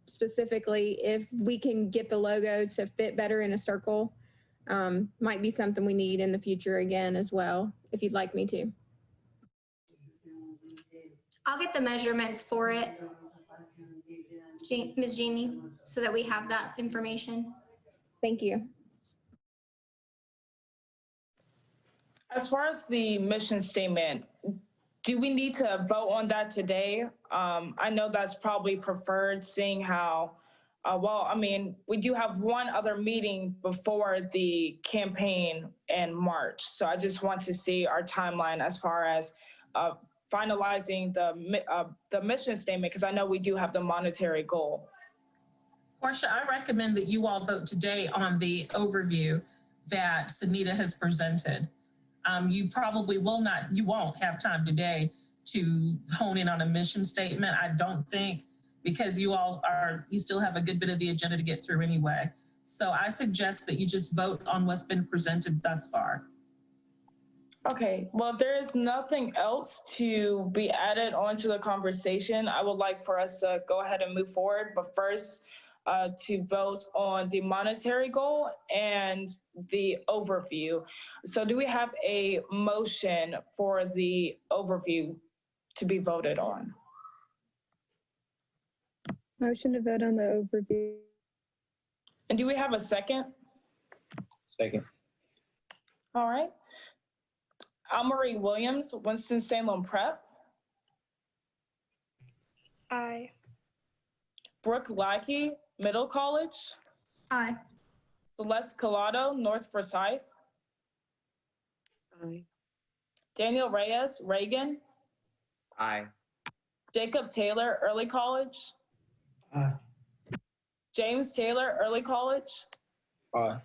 specifically, if we can get the logo to fit better in a circle. Might be something we need in the future again as well, if you'd like me to. I'll get the measurements for it, Ms. Jamie, so that we have that information. Thank you. As far as the mission statement, do we need to vote on that today? I know that's probably preferred, seeing how, well, I mean, we do have one other meeting before the campaign in March. So I just want to see our timeline as far as finalizing the mission statement, because I know we do have the monetary goal. Portia, I recommend that you all vote today on the overview that Sunita has presented. You probably you won't have time today to hone in on a mission statement, I don't think, because you still have a good bit of the agenda to get through anyway. So I suggest that you just vote on what's been presented thus far. Okay, well, if there is nothing else to be added onto the conversation, I would like for us to go ahead and move forward. But first, to vote on the monetary goal and the overview. So do we have a motion for the overview to be voted on? Motion to vote on the overview. And do we have a second? Second. All right. Almarie Williams, Winston-Salem Prep. Aye. Brooke Lackey, Middle College. Aye. Celeste Collado, North Forsyth. Aye. Daniel Reyes, Reagan. Aye. Jacob Taylor, Early College. Aye. James Taylor, Early College. Aye.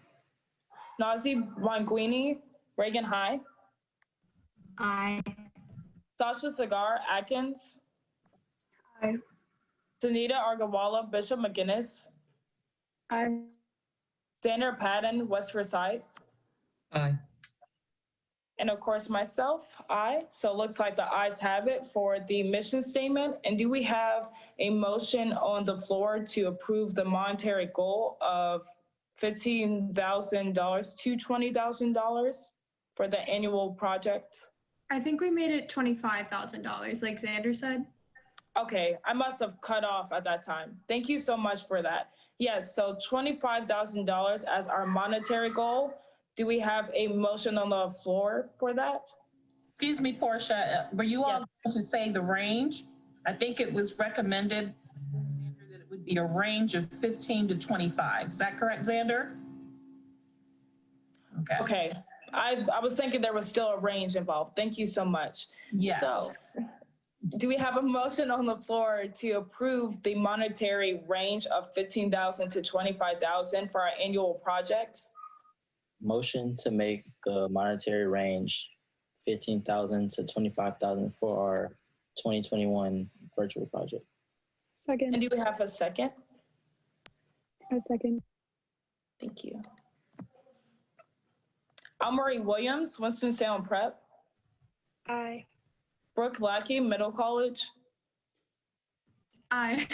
Nazi Bonguini, Reagan High. Aye. Sasha Sagar, Atkins. Aye. Sunita Argawala, Bishop McGuinness. Aye. Xander Patton, West Forsyth. Aye. And of course, myself, aye. So it looks like the ayes have it for the mission statement. And do we have a motion on the floor to approve the monetary goal of $15,000 to $20,000 for the annual project? I think we made it $25,000, like Xander said. Okay, I must have cut off at that time. Thank you so much for that. Yes, so $25,000 as our monetary goal. Do we have a motion on the floor for that? Excuse me, Portia, were you all Yes. going to say the range? I think it was recommended that it would be a range of 15 to 25. Is that correct, Xander? Okay. Okay, I was thinking there was still a range involved. Thank you so much. Yes. So, do we have a motion on the floor to approve the monetary range of $15,000 to $25,000 for our annual project? Motion to make the monetary range $15,000 to $25,000 for our 2021 virtual project. Second. And do we have a second? A second. Thank you. Almarie Williams, Winston-Salem Prep. Aye. Brooke Lackey, Middle College. Aye.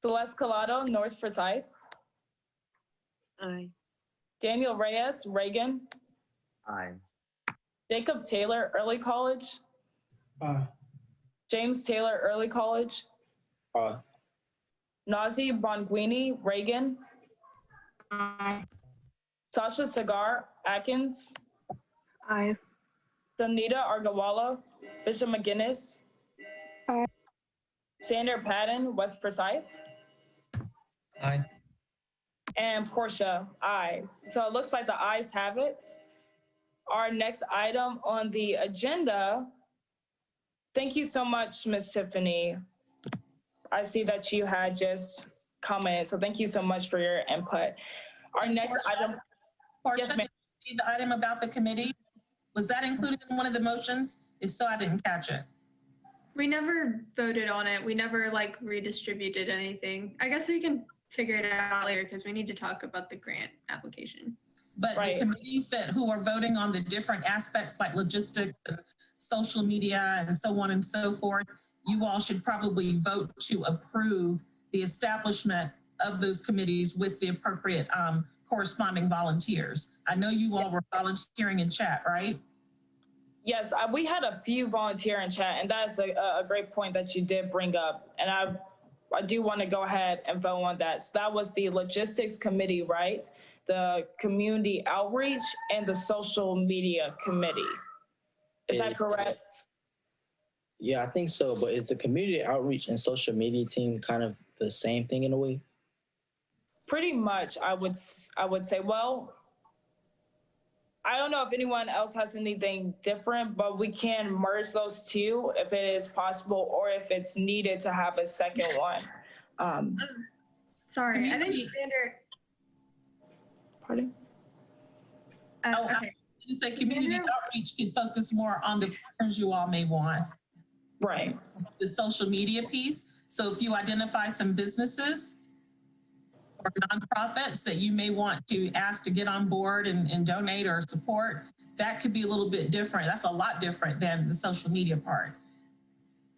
Celeste Collado, North Forsyth. Aye. Daniel Reyes, Reagan. Aye. Jacob Taylor, Early College. Aye. James Taylor, Early College. Aye. Nazi Bonguini, Reagan. Aye. Sasha Sagar, Atkins. Aye. Sunita Argawala, Bishop McGuinness. Aye. Xander Patton, West Forsyth. Aye. And Portia, aye. So it looks like the ayes have it. Our next item on the agenda, thank you so much, Ms. Tiffany. I see that you had just commented, so thank you so much for your input. Our And next Portia? item, Portia, Yes, did ma'am. you see the item about the committee? Was that included in one of the motions? If so, I didn't catch it. We never voted on it. We never like redistributed anything. I guess we can figure it out later because we need to talk about the grant application. But Right. the committees who are voting on the different aspects like logistics, social media, and so on and so forth, you all should probably vote to approve the establishment of those committees with the appropriate corresponding volunteers. I know you all were volunteering in chat, right? yes, we had a few volunteer in chat, and that's a great point that you did bring up. And I do want to go ahead and vote on that. So that was the logistics committee, right? The community outreach and the social media committee. Is that correct? Yeah, I think so. But is the community outreach and social media team kind of the same thing in a way? Pretty much, I would say. Well, I don't know if anyone else has anything different, but we can merge those two if it is possible, or if it's needed to have a second one. Sorry, I think Community- Xander. Pardon? Oh, Okay. You say community outreach can focus more on the patterns you all may want. Right. The social media piece. So if you identify some businesses or nonprofits that you may want to ask to get on board and donate or support, that could be a little bit different. That's a lot different than the social media part.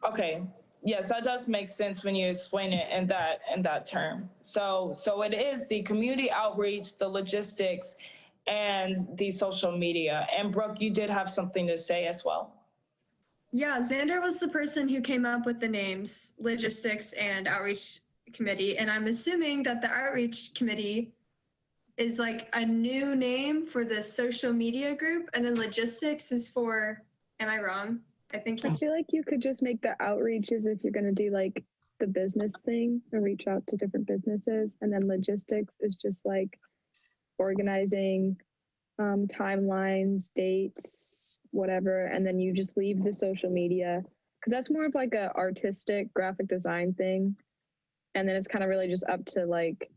Okay. Yes, that does make sense when you explain it in that term. So it is the community outreach, the logistics, and the social media. And Brooke, you did have something to say as well. Yeah, Xander was the person who came up with the names, logistics and outreach committee. And I'm assuming that the outreach committee is like a new name for the social media group. And then logistics is for, am I wrong? I feel like you could just make the outreaches if you're going to do like the business thing and reach out to different businesses. And then logistics is just like organizing timelines, dates, whatever. And then you just leave the social media because that's more of like a artistic graphic design thing. And then it's kind of really just up to like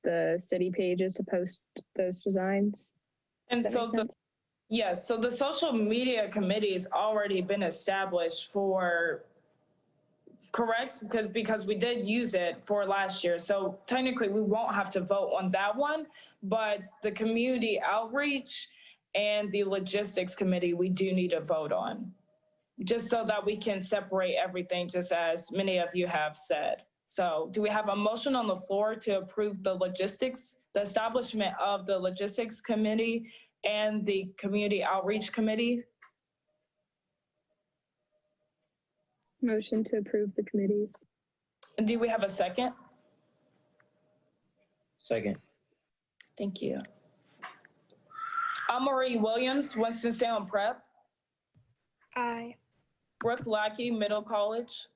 the city pages to post those designs. And so yes, so the social media committee has already been established for, correct? Because we did use it for last year. So technically we won't have to vote on that one, but the community outreach and the logistics committee, we do need to vote on, just so that we can separate everything, just as many of you have said. So do we have a motion on the floor to approve the logistics, the establishment of the logistics committee and the community outreach committee? Motion to approve the committees. And do we have a second? Second. Thank you. Marie Williams, Winston-Salem Prep. Aye. Brooke Lackey, Middle College.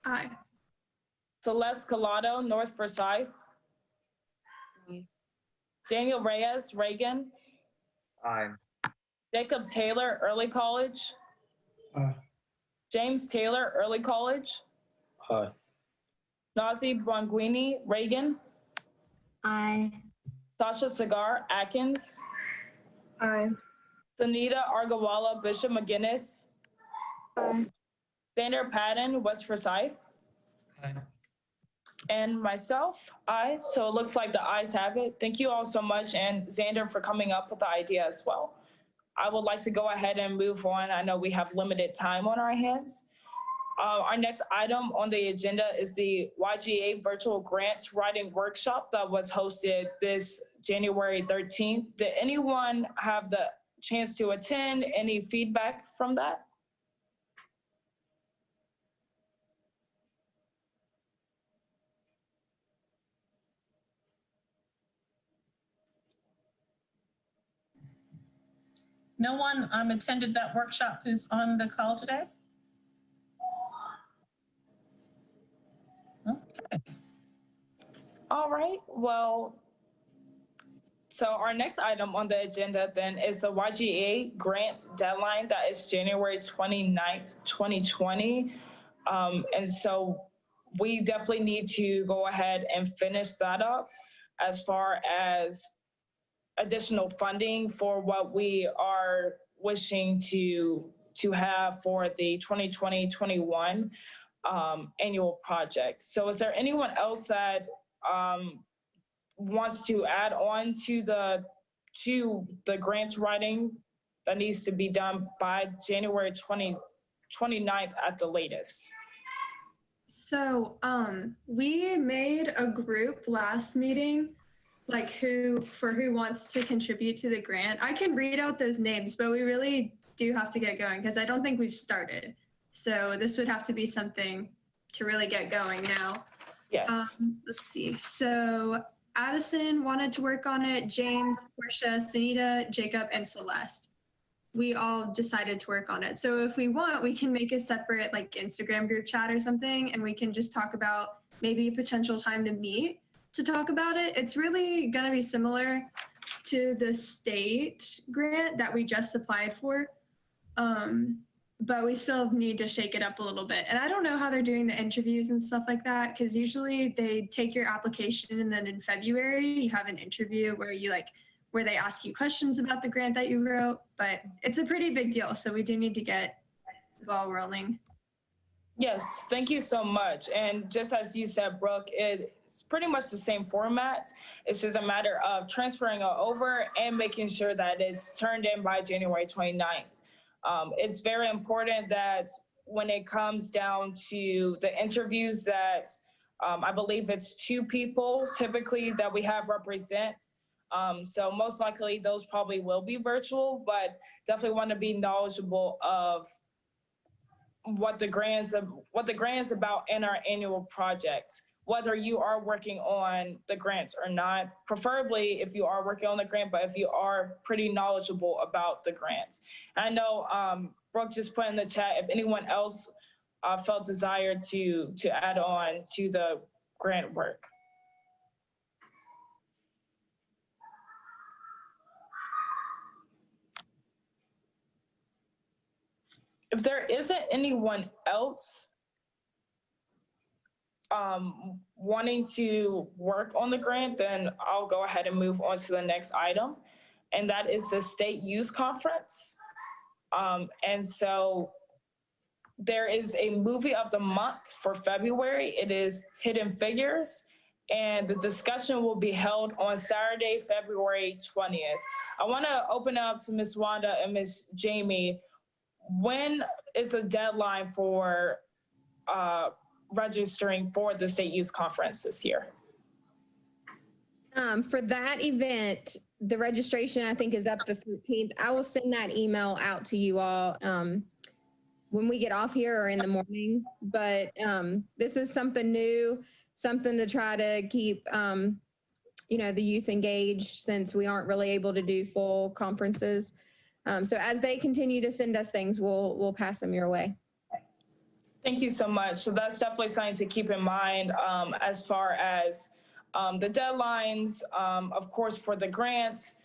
Aye. Celeste Collado, North Forsyth. Aye. Daniel Reyes, Reagan. Aye. Jacob Taylor, Early College. Aye. James Taylor, Early College. Aye. Nazi Bonguini, Reagan. Aye. Sasha Sagar, Atkins. Aye. Sunita Argawala, Bishop McGinnis. Aye. Sander Patton, West Forsyth. Aye. And myself, aye. So it looks like the ayes have it. Thank you all so much, and Xander for coming up with the idea as well. I would like to go ahead and move on. I know we have limited time on our hands. Our next item on the agenda is the YGA Virtual Grants Writing Workshop that was hosted this January 13th. Did anyone have the chance to attend? Any feedback from that? No one attended that workshop who's on the call today? Okay. All right, well, so our next item on the agenda then is the YGA grant deadline. That is January 29th, 2020. And so we definitely need to go ahead and finish that up as far as additional funding for what we are wishing to have for the 2020-21 annual project. So is there anyone else that wants to add on to the grants writing that needs to be done by January 29th at the latest? So we made a group last meeting, like who wants to contribute to the grant. I can read out those names, but we really do have to get going because I don't think we've started. So this would have to be something to really get going now. Yes. Let's see. So Addison wanted to work on it. James, Portia, Sunita, Jacob, and Celeste. We all decided to work on it. So if we want, we can make a separate like Instagram group chat or something, and we can just talk about maybe a potential time to meet to talk about it. It's really going to be similar to the state grant that we just applied for. But we still need to shake it up a little bit. And I don't know how they're doing the interviews and stuff like that, because usually they take your application and then in February you have an interview where you like where they ask you questions about the grant that you wrote, but it's a pretty big deal. So we do need to get the ball rolling. Yes, thank you so much. And just as you said, Brooke, it's pretty much the same format. It's just a matter of transferring it over and making sure that it's turned in by January 29th. It's very important that when it comes down to the interviews that I believe it's 2 people typically that we have represent. So most likely those probably will be virtual, but definitely want to be knowledgeable of what the grant is about in our annual projects, whether you are working on the grants or not, preferably if you are working on the grant, but if you are pretty knowledgeable about the grants. I know Brooke just put in the chat if anyone else felt desired to add on to the grant work. If there isn't anyone else wanting to work on the grant, then I'll go ahead and move on to the next item. And that is the State Youth Conference. And so there is a movie of the month for February. It is Hidden Figures. And the discussion will be held on Saturday, February 20th. I want to open up to Ms. Wanda and Ms. Jamie. When is the deadline for registering for the State Youth Conference this year? For that event, the registration, I think, is up the 13th. I will send that email out to you all when we get off here or in the morning. But this is something new, something to try to keep, you know, the youth engaged, since we aren't really able to do full conferences. So as they continue to send us things, we'll pass them your way. Thank you so much. So that's definitely something to keep in mind as far as the deadlines, of course, for the grants,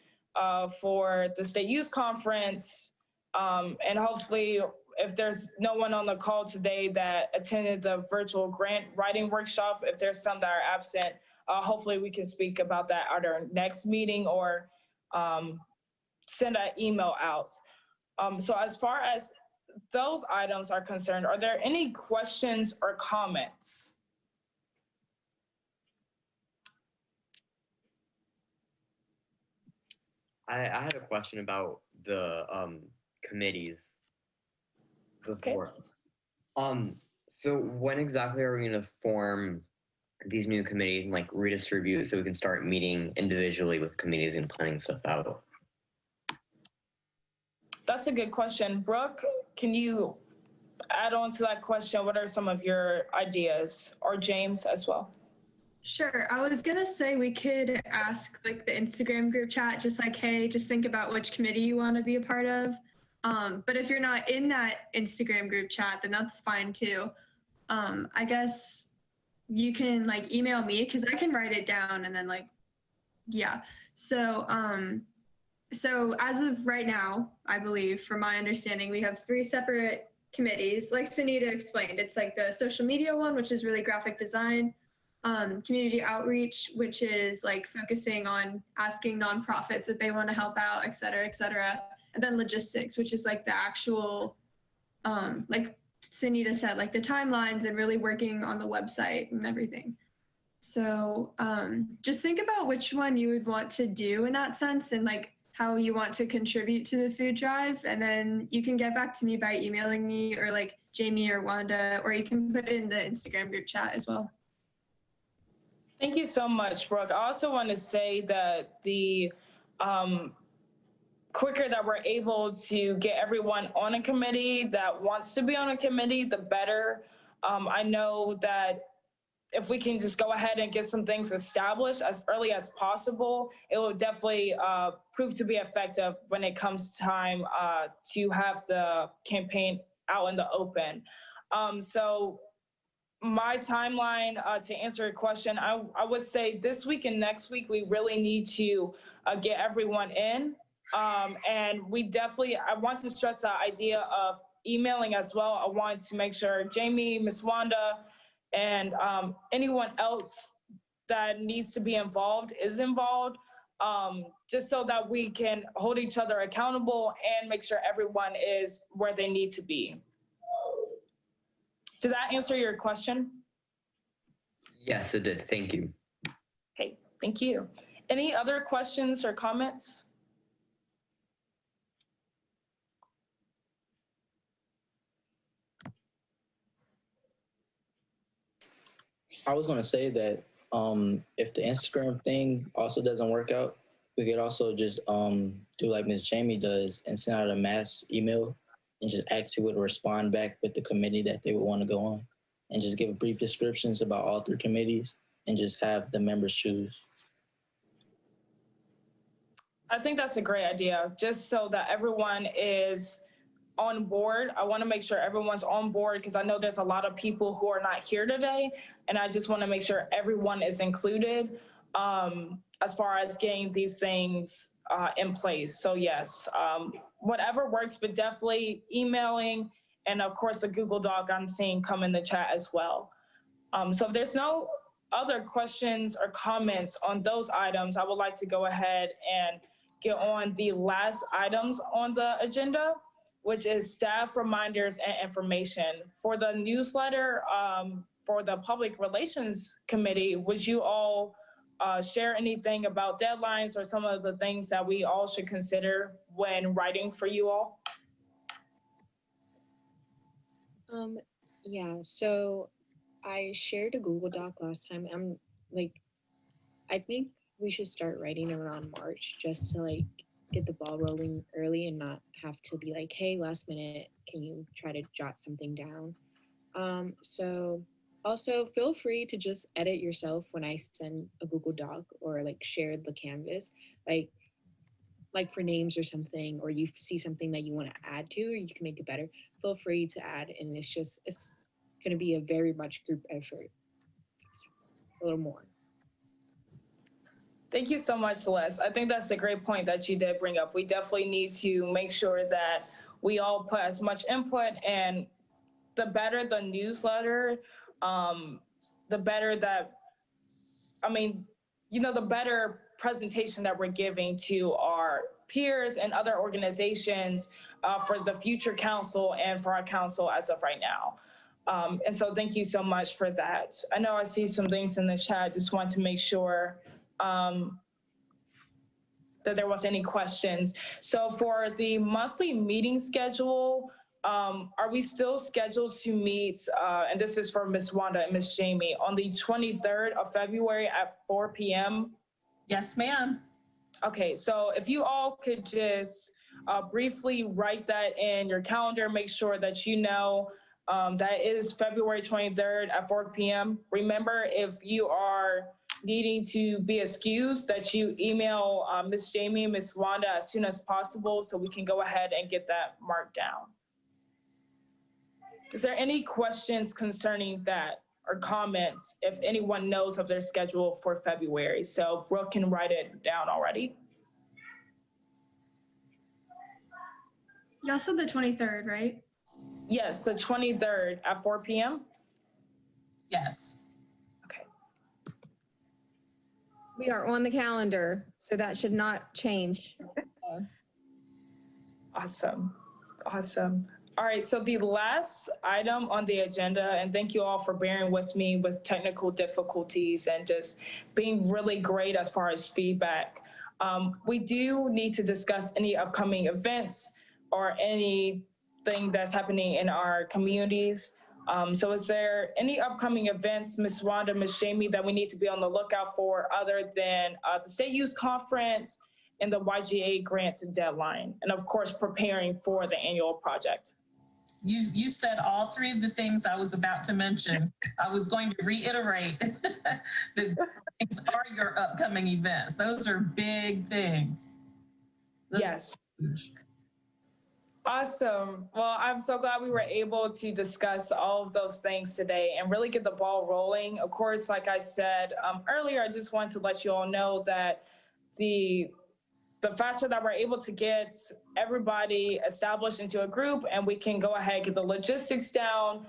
for the State Youth Conference, and hopefully if there's no one on the call today that attended the virtual grant writing workshop, if there's some that are absent, hopefully we can speak about that at our next meeting or send an email out. So as far as those items are concerned, are there any questions or comments? I had a question about the committees before. Okay. So when exactly are we going to form these new committees and like redistribute so we can start meeting individually with committees and planning stuff out? That's a good question. Brooke, can you add on to that question? What are some of your ideas, or James as well? Sure. I was going to say we could ask like the Instagram group chat, just like, hey, just think about which committee you want to be a part of. But if you're not in that Instagram group chat, then that's fine too. I guess you can like email me because I can write it down and then like, yeah. So as of right now, I believe, from my understanding, we have 3 separate committees. Like Sunita explained, it's like the social media one, which is really graphic design, community outreach, which is like focusing on asking nonprofits if they want to help out, et cetera, and then logistics, which is like the actual, like Sunita said, like the timelines and really working on the website and everything. So just think about which one you would want to do in that sense, and like how you want to contribute to the food drive. And then you can get back to me by emailing me, or like Jamie or Wanda, or you can put it in the Instagram group chat as well. Thank you so much, Brooke. I also want to say that the quicker that we're able to get everyone on a committee that wants to be on a committee, the better. I know that if we can just go ahead and get some things established as early as possible, it will definitely prove to be effective when it comes time to have the campaign out in the open. So my timeline to answer your question, I would say this week and next week, we really need to get everyone in. And we definitely, I want to stress the idea of emailing as well. I want to make sure Jamie, Ms. Wanda, and anyone else that needs to be involved is involved. just so that we can hold each other accountable and make sure everyone is where they need to be. Did that answer your question? Yes, it did. Thank you. Okay, thank you. Any other questions or comments? I was going to say that if the Instagram thing also doesn't work out, we could also just do like Ms. Jamie does and send out a mass email and just ask people to respond back with the committee that they would want to go on, and just give brief descriptions about all 3 committees and just have the members choose. I think that's a great idea, just so that everyone is on board. I want to make sure everyone's on board because I know there's a lot of people who are not here today, and I just want to make sure everyone is included as far as getting these things in place. So yes, whatever works, but definitely emailing, and of course the Google Doc I'm seeing come in the chat as well. So if there's no other questions or comments on those items, I would like to go ahead and get on the last items on the agenda, which is staff reminders and information. For the newsletter, for the Public Relations Committee, would you all share anything about deadlines or some of the things that we all should consider when writing for you all? Yeah, so I shared a Google Doc last time. I think we should start writing around March just to get the ball rolling early and not have to be like, hey, last minute, can you try to jot something down? So also feel free to just edit yourself when I send a Google Doc or share the canvas, like for names or something, or you see something that you want to add to, or you can make it better, feel free to add. And it's going to be a very much group effort, a little more. Thank you so much, Celeste. I think that's a great point that you did bring up. We definitely need to make sure that we all put as much input, and the better the newsletter, the better that, the better presentation that we're giving to our peers and other organizations for the future council and for our council as of right now. And so thank you so much for that. I know I see some things in the chat. Just want to make sure that there was any questions. So for the monthly meeting schedule, are we still scheduled to meet, and this is for Ms. Wanda and Ms. Jamie, on the 23rd of February at 4 p.m.? Yes, ma'am. Okay, so if you all could just briefly write that in your calendar, make sure that you know that is February 23rd at 4 p.m. Remember, if you are needing to be excused, that you email Ms. Jamie and Ms. Wanda as soon as possible so we can go ahead and get that marked down. Is there any questions concerning that or comments if anyone knows of their schedule for February? So Brooke can write it down already. Y'all said the 23rd, right? Yes, the 23rd at 4 p.m. Yes. Okay. We are on the calendar, so that should not change. Awesome. Awesome. All right, so the last item on the agenda, and thank you all for bearing with me with technical difficulties and just being really great as far as feedback. We do need to discuss any upcoming events or anything that's happening in our communities. So is there any upcoming events, Ms. Wanda, Ms. Jamie, that we need to be on the lookout for other than the State Youth Conference and the YGA grants and deadline, and of course, preparing for the annual project? You said all 3 of the things I was about to mention. I was going to reiterate that things are your upcoming events. Those are big things. Those yes. Awesome. Well, I'm so glad we were able to discuss all of those things today and really get the ball rolling. Of course, like I said earlier, I just want to let you all know that the faster that we're able to get everybody established into a group and we can go ahead, get the logistics down,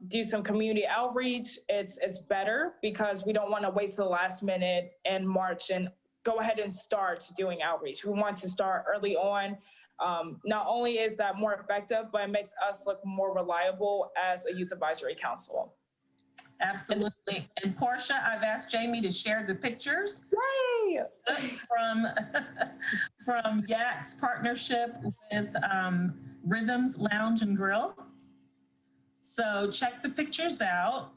do some community outreach, it's better, because we don't want to wait till the last minute in March and go ahead and start doing outreach. We want to start early on. Not only is that more effective, but it makes us look more reliable as a youth advisory council. Absolutely. And Portia, I've asked Jamie to share the pictures. Yay! From Yak's partnership with Rhythms Lounge and Grill. So check the pictures out.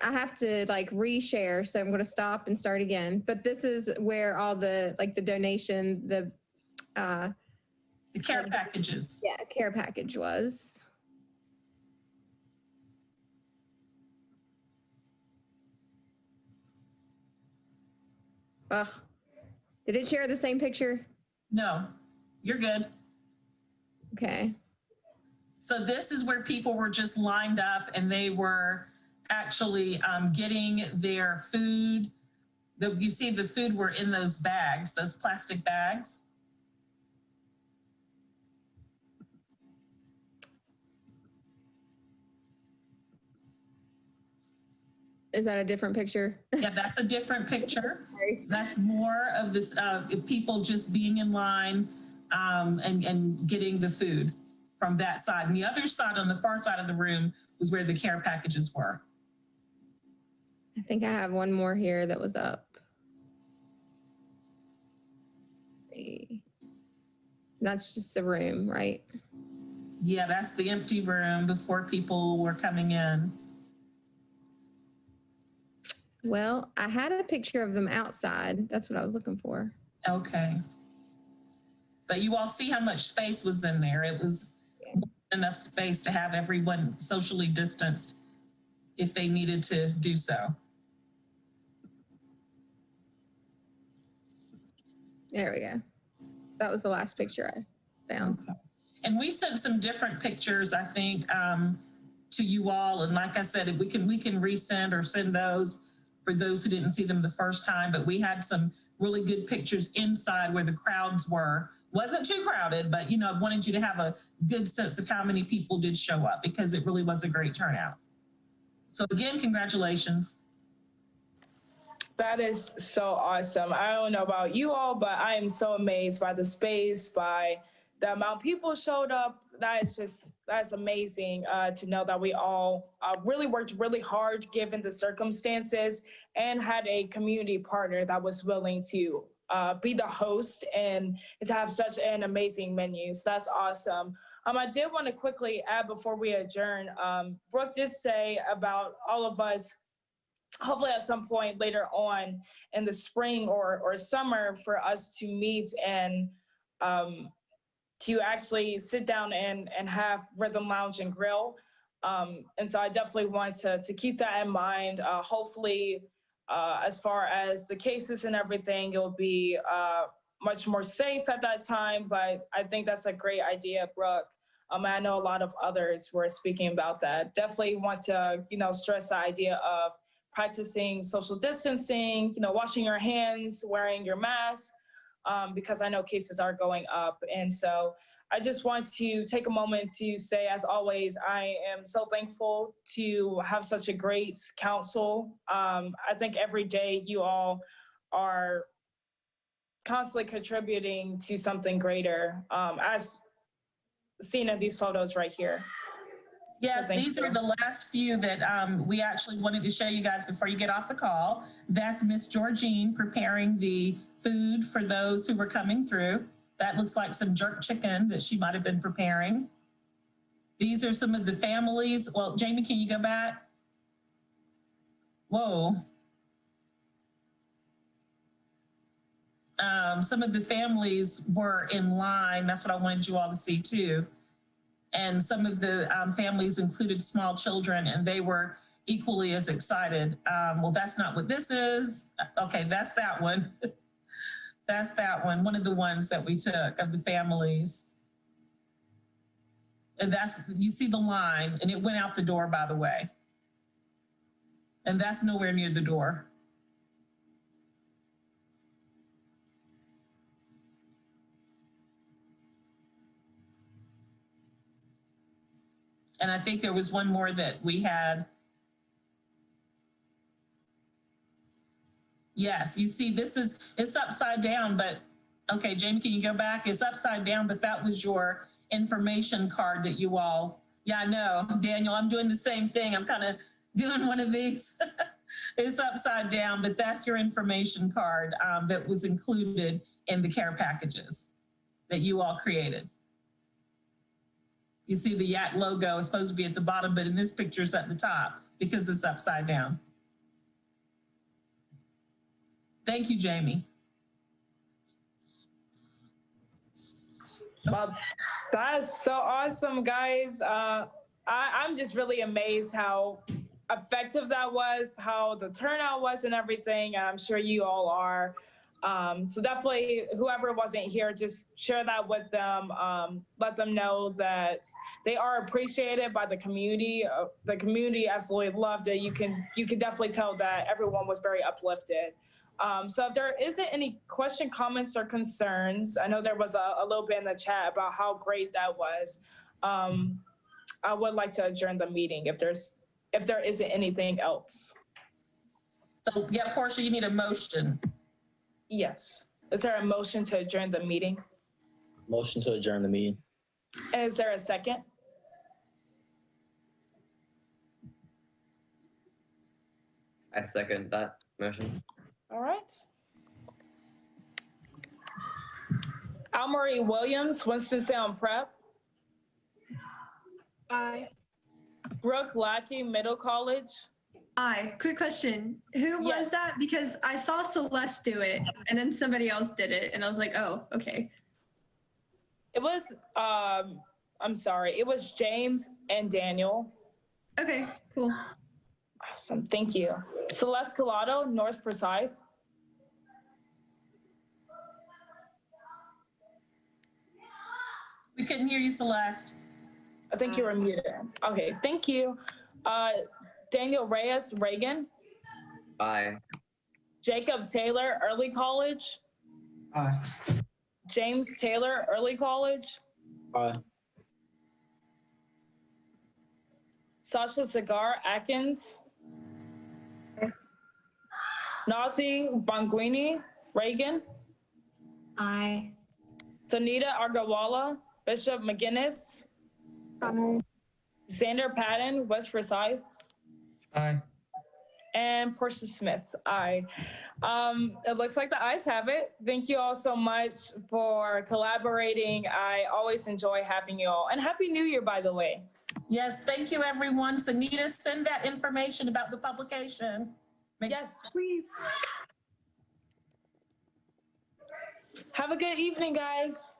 I have to like reshare, so I'm going to stop and start again. But this is where all the like the donation, the care packages. Yeah, care package was. Ugh. Did it share the same picture? No, you're good. Okay. So this is where people were just lined up and they were actually getting their food. You see the food were in those bags, those plastic bags. Is that a different picture? Yeah, that's a different picture. That's more of this, people just being in line and getting the food from that side. And the other side, on the far side of the room, was where the care packages were. I think I have one more here that was up. Let's see. That's just the room, right? Yeah, that's the empty room before people were coming in. Well, I had a picture of them outside. That's what I was looking for. Okay. But you all see how much space was in there. It was enough space to have everyone socially distanced if they needed to do so. There we go. That was the last picture I found. Okay. And we sent some different pictures, I think, to you all. And like I said, we can resend or send those for those who didn't see them the first time. But we had some really good pictures inside where the crowds were. Wasn't too crowded, but I wanted you to have a good sense of how many people did show up, because it really was a great turnout. So again, congratulations. That is so awesome. I don't know about you all, but I am so amazed by the space, by the amount of people showed up. That's amazing to know that we all really worked really hard given the circumstances and had a community partner that was willing to be the host and to have such an amazing menu. So that's awesome. I did want to quickly add before we adjourn, Brooke did say about all of us, hopefully at some point later on in the spring or summer, for us to meet and to actually sit down and have Rhythm Lounge and Grill. And so I definitely want to keep that in mind. Hopefully, as far as the cases and everything, it'll be much more safe at that time. But I think that's a great idea, Brooke. I know a lot of others were speaking about that. Definitely want to, stress the idea of practicing social distancing, washing your hands, wearing your mask, because I know cases are going up. And so I just want to take a moment to say, as always, I am so thankful to have such a great council. I think every day you all are constantly contributing to something greater, as seen in these photos right here. Yes, these are the last few that we actually wanted to show you guys before you get off the call. That's Miss Georgine preparing the food for those who were coming through. That looks like some jerk chicken that she might have been preparing. These are some of the families. Well, Jamie, can you go back? Whoa. Some of the families were in line. That's what I wanted you all to see too. And some of the families included small children, and they were equally as excited. Well, that's not what this is. Okay, that's that one. That's that one, one of the ones that we took of the families. And you see the line, and it went out the door, by the way. And that's nowhere near the door. And I think there was one more that we had. Yes, you see, it's upside down, but, okay, Jamie, can you go back? It's upside down, but that was your information card that you all, yeah, I know, Daniel, I'm doing the same thing. I'm kind of doing one of these. It's upside down, but that's your information card that was included in the care packages that you all created. You see the YAC logo is supposed to be at the bottom, but in this picture it's at the top because it's upside down. Thank you, Jamie. Well, that is so awesome, guys. I'm just really amazed how effective that was, how the turnout was and everything. I'm sure you all are. So definitely, whoever wasn't here, just share that with them. Let them know that they are appreciated by the community. The community absolutely loved it. You can definitely tell that everyone was very uplifted. So if there isn't any question, comments, or concerns, I know there was a little bit in the chat about how great that was. I would like to adjourn the meeting if there isn't anything else. So yeah, Portia, you need a motion. Yes. Is there a motion to adjourn the meeting? Motion to adjourn the meeting. Is there a second? I second that motion. All right. Almarie Williams, Winston-Salem Prep. Aye. Brooke Lackey, Middle College. Aye. Quick question. Who was Yes. that? Because I saw Celeste do it and then somebody else did it and I was like, oh, okay. It was, I'm sorry, it was James and Daniel. Okay, cool. Awesome, thank you. Celeste Collado, North Precise. We couldn't hear you, Celeste. I think you were muted. Okay, thank you. Daniel Reyes, Reagan. Aye. Jacob Taylor, Early College. Aye. James Taylor, Early College. Aye. Sasha Cigar, Atkins. Nazi Banguini, Reagan. Aye. Sunita Agarwala, Bishop McGinnis. Aye. Xander Patton, West Forsyth. Aye. And Portia Smith, aye. It looks like the ayes have it. Thank you all so much for collaborating. I always enjoy having you all. And Happy New Year, by the way. Yes, thank you, everyone. Sunita, send that information about the publication. Yes, please. Have a good evening, guys.